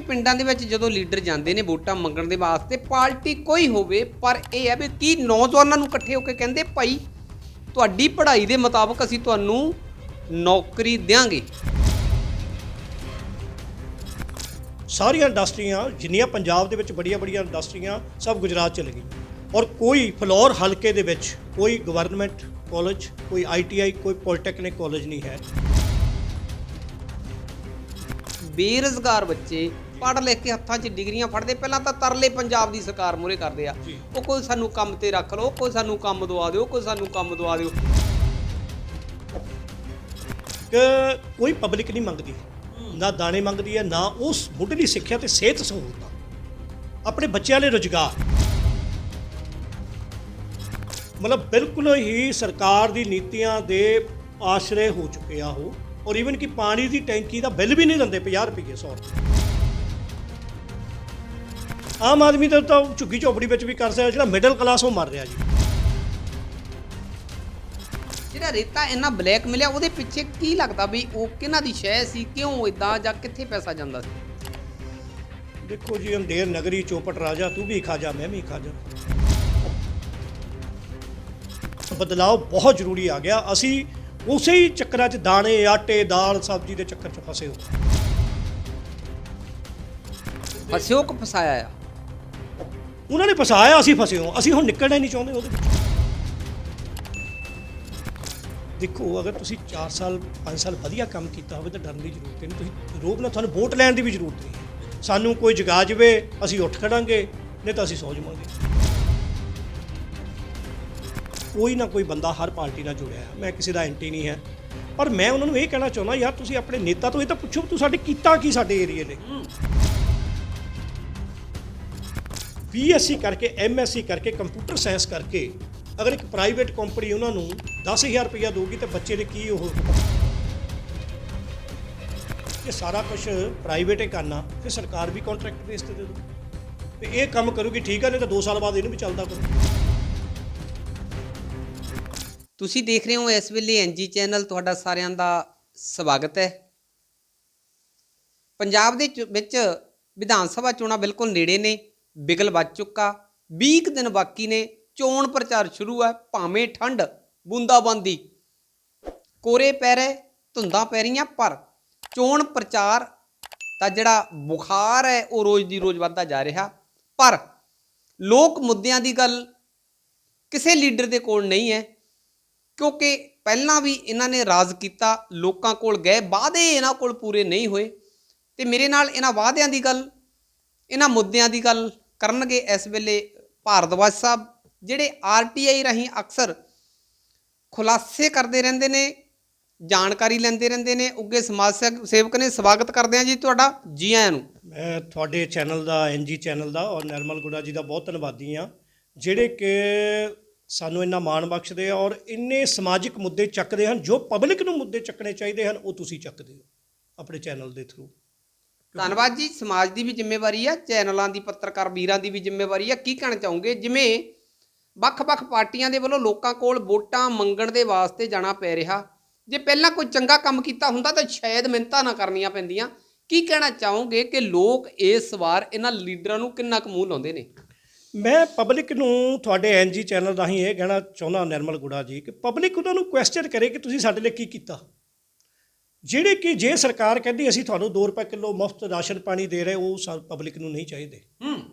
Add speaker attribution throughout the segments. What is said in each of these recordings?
Speaker 1: ਪਿੰਡਾਂ ਦੇ ਵਿੱਚ ਜਦੋਂ ਲੀਡਰ ਜਾਂਦੇ ਨੇ ਵੋਟਾਂ ਮੰਗਣ ਦੇ ਵਾਸਤੇ, ਪਾਰਟੀ ਕੋਈ ਹੋਵੇ, ਪਰ ਇਹ ਹੈ ਵੀ ਕੀ ਨੌਜਵਾਨਾਂ ਨੂੰ ਇਕੱਠੇ ਹੋ ਕੇ ਕਹਿੰਦੇ ਭਾਈ ਤੁਹਾਡੀ ਪੜ੍ਹਾਈ ਦੇ ਮੁਤਾਬਕ ਅਸੀਂ ਤੁਹਾਨੂੰ ਨੌਕਰੀ ਦਿਆਂਗੇ।
Speaker 2: ਸਾਰੀਆਂ ਇੰਡਸਟਰੀਆਂ ਜਿੰਨੀਆਂ ਪੰਜਾਬ ਦੇ ਵਿੱਚ ਬੜੀਆਂ ਇੰਡਸਟਰੀਆਂ ਸਭ ਗੁਜਰਾਤ ਚਲੇ ਗਈ ਔਰ ਕੋਈ ਫਲੋਰ ਹਲਕੇ ਦੇ ਵਿੱਚ ਕੋਈ ਗਵਰਨਮੈਂਟ ਕਾਲਜ, ਕੋਈ ITI, ਕੋਈ ਪੋਲੀਟੈਕਨਿਕ ਕਾਲਜ ਨਹੀਂ ਹੈ।
Speaker 1: ਬੇਰੁਜ਼ਗਾਰ ਬੱਚੇ ਪੜ੍ਹ ਲਿਖ ਕੇ ਹੱਥਾਂ 'ਚ ਡਿਗਰੀਆਂ ਫੜਦੇ, ਪਹਿਲਾਂ ਤਾਂ ਤਰਲੇ ਪੰਜਾਬ ਦੀ ਸਰਕਾਰ ਮੂਹਰੇ ਕਰਦੇ ਆ, ਉਹ ਕੋਈ ਸਾਨੂੰ ਕੰਮ ਤੇ ਰੱਖ ਲਓ, ਕੋਈ ਸਾਨੂੰ ਕੰਮ ਦਵਾ ਦਿਓ, ਕੋਈ ਸਾਨੂੰ ਕੰਮ ਦਵਾ ਦਿਓ।
Speaker 2: ਕਿ ਕੋਈ ਪਬਲਿਕ ਨਹੀਂ ਮੰਗਦੀ, ਨਾ ਦਾਣੇ ਮੰਗਦੀ ਹੈ, ਨਾ ਉਸ ਮੁੱਢਲੀ ਸਿੱਖਿਆ ਤੇ ਸਿਹਤ ਸਹੂਲਤਾਂ, ਆਪਣੇ ਬੱਚਿਆਂ ਲਈ ਰੁਜ਼ਗਾਰ। ਮਤਲਬ ਬਿਲਕੁਲ ਹੀ ਸਰਕਾਰ ਦੀ ਨੀਤੀਆਂ ਦੇ ਆਸ਼ਰੇ ਹੋ ਚੁੱਕੇ ਆ ਉਹ। ਔਰ ਈਵਨ ਕਿ ਪਾਣੀ ਦੀ ਟੈਂਕੀ ਦਾ ਬਿੱਲ ਵੀ ਨਹੀਂ ਦਿੰਦੇ, 50 ਰੁਪਏ 100 ਰੁਪਏ। ਆਮ ਆਦਮੀ ਤਾਂ ਝੁੱਗੀ ਝੋਪੜੀ ਵਿੱਚ ਵੀ ਕਰ ਸਕਦਾ, ਜਿਹੜਾ ਮਿਡਲ ਕਲਾਸ ਉਹ ਮਰ ਰਿਹਾ ਜੀ।
Speaker 1: ਜਿਹੜਾ ਰੇਤਾ ਇੰਨਾ ਬਲੈਕ ਮਿਲਿਆ, ਉਹਦੇ ਪਿੱਛੇ ਕੀ ਲੱਗਦਾ ਵੀ ਉਹ ਕਿਹਨਾਂ ਦੀ ਸ਼ੈ ਸੀ, ਕਿਉਂ ਇਦਾਂ, ਜਾਂ ਕਿੱਥੇ ਪੈਸਾ ਜਾਂਦਾ ਸੀ?
Speaker 2: ਦੇਖੋ ਜੀ, ਅੰਧੇਰ ਨਗਰੀ ਚੌਪਟ ਰਾਜਾ, ਤੂੰ ਵੀ ਖਾ ਜਾ ਮੈਂ ਵੀ ਖਾ ਜਾ। ਬਦਲਾਅ ਬਹੁਤ ਜ਼ਰੂਰੀ ਆ ਗਿਆ। ਅਸੀਂ ਉਸੇ ਹੀ ਚੱਕਰਾਂ 'ਚ ਦਾਣੇ, ਆਟੇ, ਦਾਲ, ਸਬਜ਼ੀ ਦੇ ਚੱਕਰ 'ਚ ਫਸੇ ਹੋ।
Speaker 1: ਫਸਿਓ ਕਿ ਫਸਾਇਆ ਆ?
Speaker 2: ਉਹਨਾਂ ਨੇ ਫਸਾਇਆ, ਅਸੀਂ ਫਸੇ ਹੋ। ਅਸੀਂ ਹੁਣ ਨਿਕਲਣਾ ਹੀ ਨਹੀਂ ਚਾਹੁੰਦੇ ਉਹਦੇ ਵਿੱਚ। ਦੇਖੋ, ਅਗਰ ਤੁਸੀਂ 4 ਸਾਲ 5 ਸਾਲ ਵਧੀਆ ਕੰਮ ਕੀਤਾ ਹੋਵੇ ਤਾਂ ਡਰਨ ਦੀ ਜ਼ਰੂਰਤ ਨਹੀਂ। ਤੁਸੀਂ ਰੋਬ ਨਾਲ, ਤੁਹਾਨੂੰ ਵੋਟ ਲੈਣ ਦੀ ਵੀ ਜ਼ਰੂਰਤ ਨਹੀਂ। ਸਾਨੂੰ ਕੋਈ ਜਗਾ ਜਾਵੇ, ਅਸੀਂ ਉੱਠ ਖੜਾਂਗੇ, ਨਹੀਂ ਤਾਂ ਅਸੀਂ ਸੌ ਜਾਵਾਂਗੇ। ਕੋਈ ਨਾ ਕੋਈ ਬੰਦਾ ਹਰ ਪਾਰਟੀ ਨਾਲ ਜੁੜਿਆ ਹੈ, ਮੈਂ ਕਿਸੇ ਦਾ ਐਂਟੀ ਨਹੀਂ ਹੈ, ਪਰ ਮੈਂ ਉਹਨਾਂ ਨੂੰ ਇਹ ਕਹਿਣਾ ਚਾਹੁੰਦਾ, ਯਾਰ ਤੁਸੀਂ ਆਪਣੇ ਨੇਤਾ ਤੋਂ ਇਹ ਤਾਂ ਪੁੱਛੋ ਤੂੰ ਸਾਡੇ ਕੀਤਾ ਕੀ ਸਾਡੇ ਏਰੀਏ ਲਈ। BSc ਕਰਕੇ, MSc ਕਰਕੇ, ਕੰਪਿਊਟਰ ਸਾਇੰਸ ਕਰਕੇ ਅਗਰ ਇੱਕ ਪ੍ਰਾਈਵੇਟ ਕੰਪਨੀ ਉਹਨਾਂ ਨੂੰ 10,000 ਰੁਪਇਆ ਦੇਊਗੀ ਤਾਂ ਬੱਚੇ ਦੇ ਕੀ ਉਹ ਇਹ ਸਾਰਾ ਕੁਝ ਪ੍ਰਾਈਵੇਟ ਹੀ ਕਰਨਾ, ਫਿਰ ਸਰਕਾਰ ਵੀ ਕੰਟਰੈਕਟ ਬੇਸ ਤੇ ਦੇ ਦੂ ਤੇ ਇਹ ਕੰਮ ਕਰੂਗੀ, ਠੀਕ ਹੈ, ਨਹੀਂ ਤਾਂ 2 ਸਾਲ ਬਾਅਦ ਇਹਨੂੰ ਵੀ ਚੱਲਦਾ ਕਰੂ।
Speaker 1: ਤੁਸੀਂ ਦੇਖ ਰਹੇ ਹੋ ਇਸ ਵੇਲੇ NG ਚੈਨਲ, ਤੁਹਾਡਾ ਸਾਰਿਆਂ ਦਾ ਸਵਾਗਤ ਹੈ। ਪੰਜਾਬ ਦੇ ਵਿੱਚ ਵਿਧਾਨ ਸਭਾ ਚੋਣਾਂ ਬਿਲਕੁਲ ਨੇੜੇ ਨੇ, ਬਿਗਲ ਵੱਜ ਚੁੱਕਾ, 20 ਕੁ ਦਿਨ ਬਾਕੀ ਨੇ, ਚੋਣ ਪ੍ਰਚਾਰ ਸ਼ੁਰੂ ਹੈ। ਭਾਵੇਂ ਠੰਡ, ਬੂੰਦਾਬਾਂਦੀ, ਕੋਰੇ ਪੈ ਰਹੇ, ਧੁੰਦਾਂ ਪੈ ਰਹੀਆਂ, ਪਰ ਚੋਣ ਪ੍ਰਚਾਰ ਦਾ ਜਿਹੜਾ ਬੁਖਾਰ ਹੈ ਉਹ ਰੋਜ਼ ਦੀ ਰੋਜ਼ ਵੱਧਦਾ ਜਾ ਰਿਹਾ। ਪਰ ਲੋਕ ਮੁੱਦਿਆਂ ਦੀ ਗੱਲ ਕਿਸੇ ਲੀਡਰ ਦੇ ਕੋਲ ਨਹੀਂ ਹੈ, ਕਿਉਂਕਿ ਪਹਿਲਾਂ ਵੀ ਇਹਨਾਂ ਨੇ ਰਾਜ ਕੀਤਾ, ਲੋਕਾਂ ਕੋਲ ਗਏ, ਵਾਅਦੇ ਇਹਨਾਂ ਕੋਲ ਪੂਰੇ ਨਹੀਂ ਹੋਏ, ਤੇ ਮੇਰੇ ਨਾਲ ਇਹਨਾਂ ਵਾਅਦਿਆਂ ਦੀ ਗੱਲ, ਇਹਨਾਂ ਮੁੱਦਿਆਂ ਦੀ ਗੱਲ ਕਰਨਗੇ ਇਸ ਵੇਲੇ ਭਾਰਦਵਾਜ ਸਾਹਿਬ, ਜਿਹੜੇ RTI ਰਾਹੀਂ ਅਕਸਰ ਖੁਲਾਸੇ ਕਰਦੇ ਰਹਿੰਦੇ ਨੇ, ਜਾਣਕਾਰੀ ਲੈਂਦੇ ਰਹਿੰਦੇ ਨੇ, ਉੱਗੇ ਸਮਾਜ ਸੇਵਕ ਨੇ। ਸਵਾਗਤ ਕਰਦੇ ਹਾਂ ਜੀ ਤੁਹਾਡਾ, ਜੀ ਆਇਆਂ ਨੂੰ।
Speaker 2: ਮੈਂ ਤੁਹਾਡੇ ਚੈਨਲ ਦਾ, NG ਚੈਨਲ ਦਾ ਔਰ ਨਿਰਮਲ ਗੁੜਾ ਜੀ ਦਾ ਬਹੁਤ ਧੰਨਵਾਦੀ ਹਾਂ, ਜਿਹੜੇ ਕਿ ਸਾਨੂੰ ਇੰਨਾ ਮਾਣ ਬਖਸ਼ਦੇ ਆ ਔਰ ਇੰਨੇ ਸਮਾਜਿਕ ਮੁੱਦੇ ਚੱਕਦੇ ਹਨ। ਜੋ ਪਬਲਿਕ ਨੂੰ ਮੁੱਦੇ ਚੱਕਣੇ ਚਾਹੀਦੇ ਹਨ ਉਹ ਤੁਸੀਂ ਚੱਕਦੇ ਹੋ ਆਪਣੇ ਚੈਨਲ ਦੇ ਥਰੂ।
Speaker 1: ਧੰਨਵਾਦ ਜੀ। ਸਮਾਜ ਦੀ ਵੀ ਜ਼ਿੰਮੇਵਾਰੀ ਆ, ਚੈਨਲਾਂ ਦੀ, ਪੱਤਰਕਾਰ ਵੀਰਾਂ ਦੀ ਵੀ ਜ਼ਿੰਮੇਵਾਰੀ ਆ। ਕੀ ਕਹਿਣਾ ਚਾਹੋਗੇ, ਜਿਵੇਂ ਵੱਖ-ਵੱਖ ਪਾਰਟੀਆਂ ਦੇ ਵੱਲੋਂ ਲੋਕਾਂ ਕੋਲ ਵੋਟਾਂ ਮੰਗਣ ਦੇ ਵਾਸਤੇ ਜਾਣਾ ਪੈ ਰਿਹਾ, ਜੇ ਪਹਿਲਾਂ ਕੋਈ ਚੰਗਾ ਕੰਮ ਕੀਤਾ ਹੁੰਦਾ ਤਾਂ ਸ਼ਾਇਦ ਮਿਹਨਤਾਂ ਨਾ ਕਰਨੀਆਂ ਪੈਂਦੀਆਂ। ਕੀ ਕਹਿਣਾ ਚਾਹੋਗੇ ਕਿ ਲੋਕ ਇਸ ਵਾਰ ਇਹਨਾਂ ਲੀਡਰਾਂ ਨੂੰ ਕਿੰਨਾ ਕੁ ਮੂੰਹ ਲਾਉਂਦੇ ਨੇ?
Speaker 2: ਮੈਂ ਪਬਲਿਕ ਨੂੰ ਤੁਹਾਡੇ NG ਚੈਨਲ ਰਾਹੀਂ ਇਹ ਕਹਿਣਾ ਚਾਹੁੰਦਾ ਨਿਰਮਲ ਗੁੜਾ ਜੀ, ਕਿ ਪਬਲਿਕ ਉਹਨਾਂ ਨੂੰ ਕੁਐਸਚਨ ਕਰੇ ਕਿ ਤੁਸੀਂ ਸਾਡੇ ਲਈ ਕੀ ਕੀਤਾ। ਜਿਹੜੇ ਕਿ ਜੇ ਸਰਕਾਰ ਕਹਿੰਦੀ ਅਸੀਂ ਤੁਹਾਨੂੰ 2 ਰੁਪਏ ਕਿਲੋ ਮੁਫਤ ਰਾਸ਼ਨ ਪਾਣੀ ਦੇ ਰਹੇ, ਉਹ ਪਬਲਿਕ ਨੂੰ ਨਹੀਂ ਚਾਹੀਦੇ।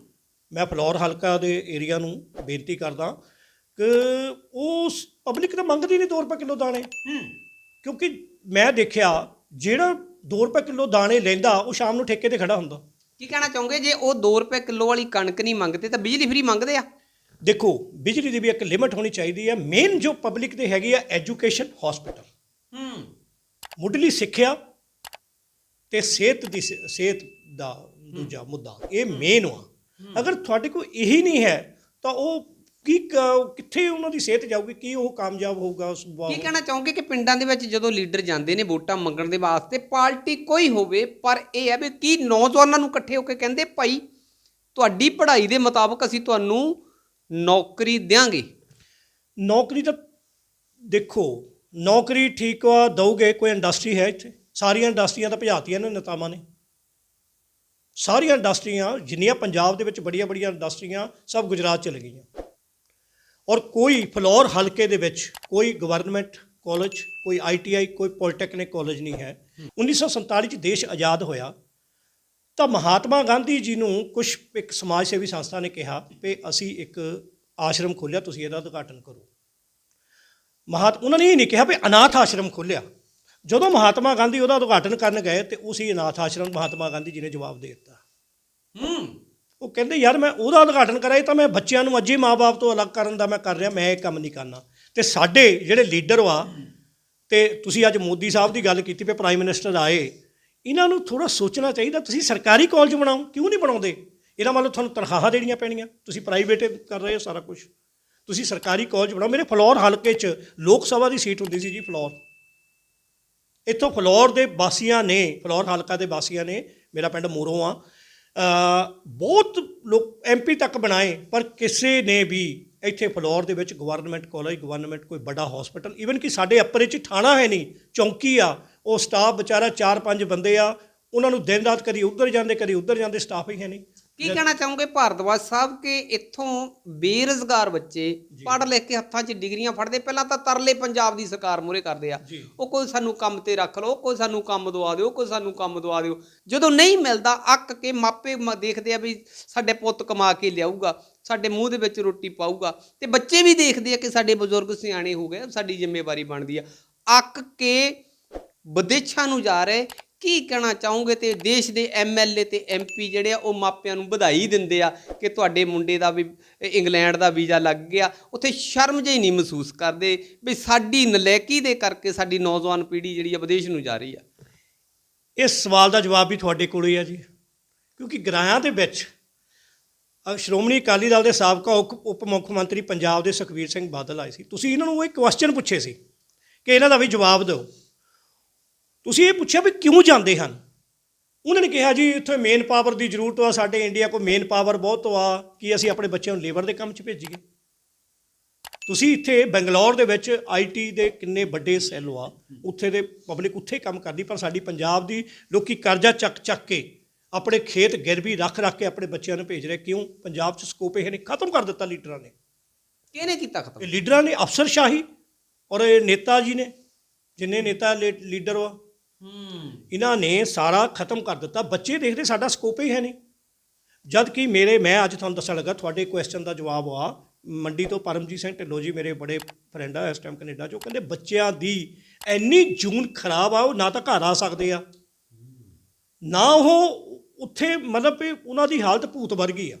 Speaker 2: ਮੈਂ ਫਲੋਰ ਹਲਕਾ ਦੇ ਏਰੀਆ ਨੂੰ ਬੇਨਤੀ ਕਰਦਾ ਕਿ ਉਸ ਪਬਲਿਕ ਤਾਂ ਮੰਗਦੀ ਨਹੀਂ 2 ਰੁਪਏ ਕਿਲੋ ਦਾਣੇ, ਕਿਉਂਕਿ ਮੈਂ ਦੇਖਿਆ ਜਿਹੜਾ 2 ਰੁਪਏ ਕਿਲੋ ਦਾਣੇ ਲੈਂਦਾ ਉਹ ਸ਼ਾਮ ਨੂੰ ਠੇਕੇ ਤੇ ਖੜਾ ਹੁੰਦਾ।
Speaker 1: ਕੀ ਕਹਿਣਾ ਚਾਹੋਗੇ, ਜੇ ਉਹ 2 ਰੁਪਏ ਕਿਲੋ ਵਾਲੀ ਕਣਕ ਨਹੀਂ ਮੰਗਦੇ ਤਾਂ ਬਿਜਲੀ ਫਰੀ ਮੰਗਦੇ ਆ?
Speaker 2: ਦੇਖੋ, ਬਿਜਲੀ ਦੀ ਵੀ ਇੱਕ ਲਿਮਿਟ ਹੋਣੀ ਚਾਹੀਦੀ ਹੈ। ਮੇਨ ਜੋ ਪਬਲਿਕ ਦੇ ਹੈਗੀ ਆ, ਐਜੂਕੇਸ਼ਨ, ਹਸਪੀਟਲ, ਮੁੱਢਲੀ ਸਿੱਖਿਆ ਤੇ ਸਿਹਤ ਦਾ ਦੂਜਾ ਮੁੱਦਾ, ਇਹ ਮੇਨ ਆ। ਅਗਰ ਤੁਹਾਡੇ ਕੋਲ ਇਹੀ ਨਹੀਂ ਹੈ ਤਾਂ ਉਹ ਕਿੱਥੇ ਉਹਨਾਂ ਦੀ ਸਿਹਤ ਜਾਊਗੀ, ਕੀ ਉਹ ਕਾਮਯਾਬ ਹੋਊਗਾ?
Speaker 1: ਕੀ ਕਹਿਣਾ ਚਾਹੋਗੇ ਕਿ ਪਿੰਡਾਂ ਦੇ ਵਿੱਚ ਜਦੋਂ ਲੀਡਰ ਜਾਂਦੇ ਨੇ ਵੋਟਾਂ ਮੰਗਣ ਦੇ ਵਾਸਤੇ, ਪਾਰਟੀ ਕੋਈ ਹੋਵੇ, ਪਰ ਇਹ ਹੈ ਵੀ ਕੀ ਨੌਜਵਾਨਾਂ ਨੂੰ ਇਕੱਠੇ ਹੋ ਕੇ ਕਹਿੰਦੇ ਭਾਈ ਤੁਹਾਡੀ ਪੜ੍ਹਾਈ ਦੇ ਮੁਤਾਬਕ ਅਸੀਂ ਤੁਹਾਨੂੰ ਨੌਕਰੀ ਦਿਆਂਗੇ?
Speaker 2: ਨੌਕਰੀ ਤਾਂ ਦੇਖੋ, ਨੌਕਰੀ ਠੀਕ ਆ ਦਊਗੇ। ਕੋਈ ਇੰਡਸਟਰੀ ਹੈ ਇੱਥੇ? ਸਾਰੀਆਂ ਇੰਡਸਟਰੀਆਂ ਤਾਂ ਭਜਾਤੀਆਂ ਨੇ ਨੇਤਾਵਾਂ ਨੇ। ਸਾਰੀਆਂ ਇੰਡਸਟਰੀਆਂ ਜਿੰਨੀਆਂ ਪੰਜਾਬ ਦੇ ਵਿੱਚ ਬੜੀਆਂ ਬੜੀਆਂ ਇੰਡਸਟਰੀਆਂ ਸਭ ਗੁਜਰਾਤ ਚਲੇ ਗਈਆਂ। ਔਰ ਕੋਈ ਫਲੋਰ ਹਲਕੇ ਦੇ ਵਿੱਚ ਕੋਈ ਗਵਰਨਮੈਂਟ ਕਾਲਜ, ਕੋਈ ITI, ਕੋਈ ਪੋਲੀਟੈਕਨਿਕ ਕਾਲਜ ਨਹੀਂ ਹੈ। 1947 'ਚ ਦੇਸ਼ ਆਜ਼ਾਦ ਹੋਇਆ ਤਾਂ ਮਹਾਤਮਾ ਗਾਂਧੀ ਜੀ ਨੂੰ ਇੱਕ ਸਮਾਜ ਸੇਵੀ ਸੰਸਥਾ ਨੇ ਕਿਹਾ ਕਿ ਅਸੀਂ ਇੱਕ ਆਸ਼ਰਮ ਖੋਲ੍ਹਿਆ, ਤੁਸੀਂ ਇਹਦਾ ਉਦਘਾਟਨ ਕਰੋ। ਉਹਨਾਂ ਨੇ ਇਹ ਨਹੀਂ ਕਿਹਾ ਵੀ ਅਨਾਥ ਆਸ਼ਰਮ ਖੋਲ੍ਹਿਆ। ਜਦੋਂ ਮਹਾਤਮਾ ਗਾਂਧੀ ਉਹਦਾ ਉਦਘਾਟਨ ਕਰਨ ਗਏ ਤੇ ਉਸੇ ਅਨਾਥ ਆਸ਼ਰਮ ਮਹਾਤਮਾ ਗਾਂਧੀ ਜੀ ਨੇ ਜਵਾਬ ਦੇ ਦਿੱਤਾ। ਉਹ ਕਹਿੰਦੇ ਯਾਰ ਮੈਂ ਉਹਦਾ ਉਦਘਾਟਨ ਕਰਾਇਆ ਤਾਂ ਮੈਂ ਬੱਚਿਆਂ ਨੂੰ ਅੱਜੇ ਮਾਂ-ਬਾਪ ਤੋਂ ਅਲੱਗ ਕਰਨ ਦਾ ਮੈਂ ਕਰ ਰਿਹਾ, ਮੈਂ ਇਹ ਕੰਮ ਨਹੀਂ ਕਰਨਾ। ਤੇ ਸਾਡੇ ਜਿਹੜੇ ਲੀਡਰ ਵਾ, ਤੇ ਤੁਸੀਂ ਅੱਜ ਮੋਦੀ ਸਾਹਿਬ ਦੀ ਗੱਲ ਕੀਤੀ ਵੀ ਪ੍ਰਾਈਮ ਮਿਨਿਸਟਰ ਆਏ, ਇਹਨਾਂ ਨੂੰ ਥੋੜ੍ਹਾ ਸੋਚਣਾ ਚਾਹੀਦਾ। ਤੁਸੀਂ ਸਰਕਾਰੀ ਕਾਲਜ ਬਣਾਓ, ਕਿਉਂ ਨਹੀਂ ਬਣਾਉਂਦੇ? ਇਹਦਾ ਮਤਲਬ ਤੁਹਾਨੂੰ ਤਨਖਾਹਾਂ ਦੇਣੀਆਂ ਪੈਣੀਆਂ, ਤੁਸੀਂ ਪ੍ਰਾਈਵੇਟ ਕਰ ਰਹੇ ਹੋ ਸਾਰਾ ਕੁਝ। ਤੁਸੀਂ ਸਰਕਾਰੀ ਕਾਲਜ ਬਣਾਓ। ਮੇਰੇ ਫਲੋਰ ਹਲਕੇ 'ਚ ਲੋਕ ਸਭਾ ਦੀ ਸੀਟ ਹੁੰਦੀ ਸੀ ਜੀ, ਫਲੋਰ। ਇੱਥੋਂ ਫਲੋਰ ਦੇ ਵਾਸੀਆਂ ਨੇ, ਫਲੋਰ ਹਲਕਾ ਦੇ ਵਾਸੀਆਂ ਨੇ, ਮੇਰਾ ਪਿੰਡ ਮੋਰੋਂ ਆ, ਬਹੁਤ ਲੋਕ MP ਤੱਕ ਬਣਾਏ, ਪਰ ਕਿਸੇ ਨੇ ਵੀ ਇੱਥੇ ਫਲੋਰ ਦੇ ਵਿੱਚ ਗਵਰਨਮੈਂਟ ਕਾਲਜ, ਗਵਰਨਮੈਂਟ ਕੋਈ ਵੱਡਾ ਹਸਪੀਟਲ, ਈਵਨ ਕਿ ਸਾਡੇ ਅੱਪਰੇ 'ਚ ਥਾਣਾ ਹੈ ਨਹੀਂ, ਚੌਂਕੀ ਆ, ਉਹ ਸਟਾਫ ਵਿਚਾਰਾ 4-5 ਬੰਦੇ ਆ, ਉਹਨਾਂ ਨੂੰ ਦਿਨ ਰਾਤ ਕਦੀ ਉੱਧਰ ਜਾਂਦੇ ਕਦੀ ਉੱਧਰ ਜਾਂਦੇ, ਸਟਾਫ ਹੀ ਹੈ ਨਹੀਂ।
Speaker 1: ਕੀ ਕਹਿਣਾ ਚਾਹੋਗੇ ਭਾਰਦਵਾਜ ਸਾਹਿਬ ਕਿ ਇੱਥੋਂ ਬੇਰੁਜ਼ਗਾਰ ਬੱਚੇ ਪੜ੍ਹ ਲਿਖ ਕੇ ਹੱਥਾਂ 'ਚ ਡਿਗਰੀਆਂ ਫੜਦੇ, ਪਹਿਲਾਂ ਤਾਂ ਤਰਲੇ ਪੰਜਾਬ ਦੀ ਸਰਕਾਰ ਮੂਹਰੇ ਕਰਦੇ ਆ, ਉਹ ਕੋਈ ਸਾਨੂੰ ਕੰਮ ਤੇ ਰੱਖ ਲਓ, ਕੋਈ ਸਾਨੂੰ ਕੰਮ ਦਵਾ ਦਿਓ, ਕੋਈ ਸਾਨੂੰ ਕੰਮ ਦਵਾ ਦਿਓ। ਜਦੋਂ ਨਹੀਂ ਮਿਲਦਾ ਅੱਕ ਕੇ ਮਾਪੇ ਦੇਖਦੇ ਆ ਵੀ ਸਾਡੇ ਪੁੱਤ ਕਮਾ ਕੇ ਲਿਆਊਗਾ, ਸਾਡੇ ਮੂੰਹ ਦੇ ਵਿੱਚ ਰੋਟੀ ਪਾਊਗਾ, ਤੇ ਬੱਚੇ ਵੀ ਦੇਖਦੇ ਆ ਕਿ ਸਾਡੇ ਬਜ਼ੁਰਗ ਸਿਆਣੇ ਹੋ ਗਏ, ਸਾਡੀ ਜ਼ਿੰਮੇਵਾਰੀ ਬਣਦੀ ਆ। ਅੱਕ ਕੇ ਵਿਦੇਸ਼ਾਂ ਨੂੰ ਜਾ ਰਹੇ। ਕੀ ਕਹਿਣਾ ਚਾਹੋਗੇ? ਤੇ ਦੇਸ਼ ਦੇ MLA ਤੇ MP ਜਿਹੜੇ ਆ ਉਹ ਮਾਪਿਆਂ ਨੂੰ ਵਧਾਈ ਦਿੰਦੇ ਆ ਕਿ ਤੁਹਾਡੇ ਮੁੰਡੇ ਦਾ ਵੀ ਇੰਗਲੈਂਡ ਦਾ ਵੀਜ਼ਾ ਲੱਗ ਗਿਆ। ਉੱਥੇ ਸ਼ਰਮ ਜਿਹੀ ਨਹੀਂ ਮਹਿਸੂਸ ਕਰਦੇ ਵੀ ਸਾਡੀ ਨਲਾਇਕੀ ਦੇ ਕਰਕੇ ਸਾਡੀ ਨੌਜਵਾਨ ਪੀੜ੍ਹੀ ਜਿਹੜੀ ਆ ਵਿਦੇਸ਼ ਨੂੰ ਜਾ ਰਹੀ ਆ।
Speaker 2: ਇਸ ਸਵਾਲ ਦਾ ਜਵਾਬ ਵੀ ਤੁਹਾਡੇ ਕੋਲ ਹੀ ਆ ਜੀ, ਕਿਉਂਕਿ ਗਰਾਇਆਂ ਦੇ ਵਿੱਚ ਸ਼੍ਰੋਮਣੀ ਅਕਾਲੀ ਦਲ ਦੇ ਸਾਬਕਾ ਉਪ ਮੁੱਖ ਮੰਤਰੀ ਪੰਜਾਬ ਦੇ ਸੁਖਬੀਰ ਸਿੰਘ ਬਾਦਲ ਆਏ ਸੀ। ਤੁਸੀਂ ਇਹਨਾਂ ਨੂੰ ਇਹ ਕੁਐਸਚਨ ਪੁੱਛੇ ਸੀ ਕਿ ਇਹਨਾਂ ਦਾ ਵੀ ਜਵਾਬ ਦਿਓ। ਤੁਸੀਂ ਇਹ ਪੁੱਛਿਆ ਵੀ ਕਿਉਂ ਜਾਂਦੇ ਹਨ? ਉਹਨਾਂ ਨੇ ਕਿਹਾ ਜੀ ਇੱਥੇ ਮੇਨ ਪਾਵਰ ਦੀ ਜ਼ਰੂਰਤ ਆ, ਸਾਡੇ ਇੰਡੀਆ ਕੋਲ ਮੇਨ ਪਾਵਰ ਬਹੁਤ ਆ, ਕਿ ਅਸੀਂ ਆਪਣੇ ਬੱਚਿਆਂ ਨੂੰ ਲੇਬਰ ਦੇ ਕੰਮ 'ਚ ਭੇਜੀਏ। ਤੁਸੀਂ ਇੱਥੇ ਬੰਗਲੌਰ ਦੇ ਵਿੱਚ IT ਦੇ ਕਿੰਨੇ ਵੱਡੇ ਸੈੱਲ ਆ, ਉੱਥੇ ਦੇ ਪਬਲਿਕ ਉੱਥੇ ਕੰਮ ਕਰਦੀ, ਪਰ ਸਾਡੀ ਪੰਜਾਬ ਦੀ ਲੋਕੀ ਕਰਜ਼ਾ ਚੱਕ ਕੇ ਆਪਣੇ ਖੇਤ ਗਿਰਵੀ ਰੱਖ ਕੇ ਆਪਣੇ ਬੱਚਿਆਂ ਨੂੰ ਭੇਜ ਰਹੇ। ਕਿਉਂ? ਪੰਜਾਬ 'ਚ ਸਕੋਪ ਇਹ ਨੇ ਖਤਮ ਕਰ ਦਿੱਤਾ ਲੀਡਰਾਂ ਨੇ।
Speaker 1: ਕਿਹਨੇ ਕੀਤਾ ਖਤਮ?
Speaker 2: ਇਹ ਲੀਡਰਾਂ ਨੇ, ਅਫਸਰਸ਼ਾਹੀ, ਔਰ ਇਹ ਨੇਤਾ ਜੀ ਨੇ, ਜਿੰਨੇ ਨੇਤਾ ਲੀਡਰ ਆ, ਇਹਨਾਂ ਨੇ ਸਾਰਾ ਖਤਮ ਕਰ ਦਿੱਤਾ। ਬੱਚੇ ਦੇਖਦੇ ਸਾਡਾ ਸਕੋਪ ਹੀ ਹੈ ਨਹੀਂ। ਜਦ ਕਿ ਮੈਂ ਅੱਜ ਤੁਹਾਨੂੰ ਦੱਸਣ ਲੱਗਾ, ਤੁਹਾਡੇ ਕੁਐਸਚਨ ਦਾ ਜਵਾਬ ਆ ਮੰਡੀ ਤੋਂ ਪਰਮਜੀਤ ਸਿੰਘ ਢਿੱਲੋਂ ਜੀ, ਮੇਰੇ ਬੜੇ ਫਰੈਂਡ ਆ ਇਸ ਟਾਈਮ ਕੈਨੇਡਾ 'ਚ, ਉਹ ਕਹਿੰਦੇ ਬੱਚਿਆਂ ਦੀ ਇੰਨੀ ਜੂਨ ਖਰਾਬ ਆ, ਉਹ ਨਾ ਤਾਂ ਘਰ ਆ ਸਕਦੇ ਆ, ਨਾ ਉਹ ਉੱਥੇ, ਮਤਲਬ ਵੀ ਉਹਨਾਂ ਦੀ ਹਾਲਤ ਭੂਤ ਵਰਗੀ ਆ।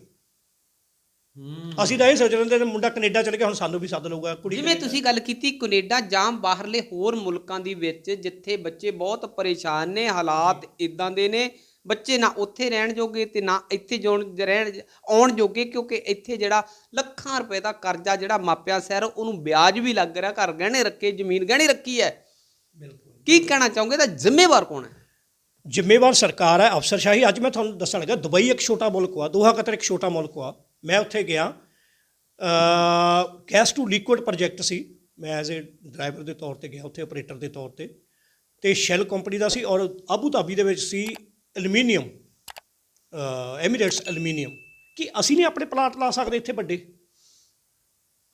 Speaker 2: ਅਸੀਂ ਤਾਂ ਇਹ ਸੋਚ ਰਹੇ ਮੁੰਡਾ ਕੈਨੇਡਾ ਚਲੇ ਗਿਆ, ਹੁਣ ਸਾਨੂੰ ਵੀ ਸੱਦ ਲਊਗਾ ਕੁੜੀ।
Speaker 1: ਜਿਵੇਂ ਤੁਸੀਂ ਗੱਲ ਕੀਤੀ ਕੈਨੇਡਾ ਜਾਂ ਬਾਹਰਲੇ ਹੋਰ ਮੁਲਕਾਂ ਦੀ ਵਿੱਚ ਜਿੱਥੇ ਬੱਚੇ ਬਹੁਤ ਪਰੇਸ਼ਾਨ ਨੇ, ਹਾਲਾਤ ਇਦਾਂ ਦੇ ਨੇ, ਬੱਚੇ ਨਾ ਉੱਥੇ ਰਹਿਣ ਜੋਗੇ ਤੇ ਨਾ ਇੱਥੇ ਆਉਣ ਜੋਗੇ, ਕਿਉਂਕਿ ਇੱਥੇ ਜਿਹੜਾ ਲੱਖਾਂ ਰੁਪਏ ਦਾ ਕਰਜ਼ਾ ਜਿਹੜਾ ਮਾਪਿਆਂ ਸਿਰ, ਉਹਨੂੰ ਵਿਆਜ ਵੀ ਲੱਗ ਰਿਹਾ, ਘਰ ਗਹਿਣੇ ਰੱਖੇ, ਜ਼ਮੀਨ ਗਹਿਣੇ ਰੱਖੀ ਹੈ।
Speaker 2: ਬਿਲਕੁਲ।
Speaker 1: ਕੀ ਕਹਿਣਾ ਚਾਹੋਗੇ? ਤਾਂ ਜ਼ਿੰਮੇਵਾਰ ਕੌਣ ਹੈ?
Speaker 2: ਜ਼ਿੰਮੇਵਾਰ ਸਰਕਾਰ ਹੈ, ਅਫਸਰਸ਼ਾਹੀ। ਅੱਜ ਮੈਂ ਤੁਹਾਨੂੰ ਦੱਸਣ ਲੱਗਾ, ਦੁਬਈ ਇੱਕ ਛੋਟਾ ਮੁਲਕ ਆ, ਦੋਹਾ ਕਤਰ ਇੱਕ ਛੋਟਾ ਮੁਲਕ ਆ। ਮੈਂ ਉੱਥੇ ਗਿਆ, ਗੈਸ ਟੂ ਲਿਕੁਇਡ ਪ੍ਰੋਜੈਕਟ ਸੀ, ਮੈਂ ਐਜ਼ ਏ ਡਰਾਈਵਰ ਦੇ ਤੌਰ 'ਤੇ ਗਿਆ ਉੱਥੇ, ਆਪਰੇਟਰ ਦੇ ਤੌਰ 'ਤੇ, ਅਤੇ ਸ਼ੈਲ ਕੰਪਨੀ ਦਾ ਸੀ, ਔਰ ਆਬੂ ਧਾਬੀ ਦੇ ਵਿੱਚ ਸੀ ਐਲੂਮੀਨੀਅਮ, ਐਮੀਰੇਟਸ ਐਲੂਮੀਨੀਅਮ। ਕਿ ਅਸੀਂ ਨਹੀਂ ਆਪਣੇ ਪਲਾਟ ਲਾ ਸਕਦੇ ਇੱਥੇ ਵੱਡੇ?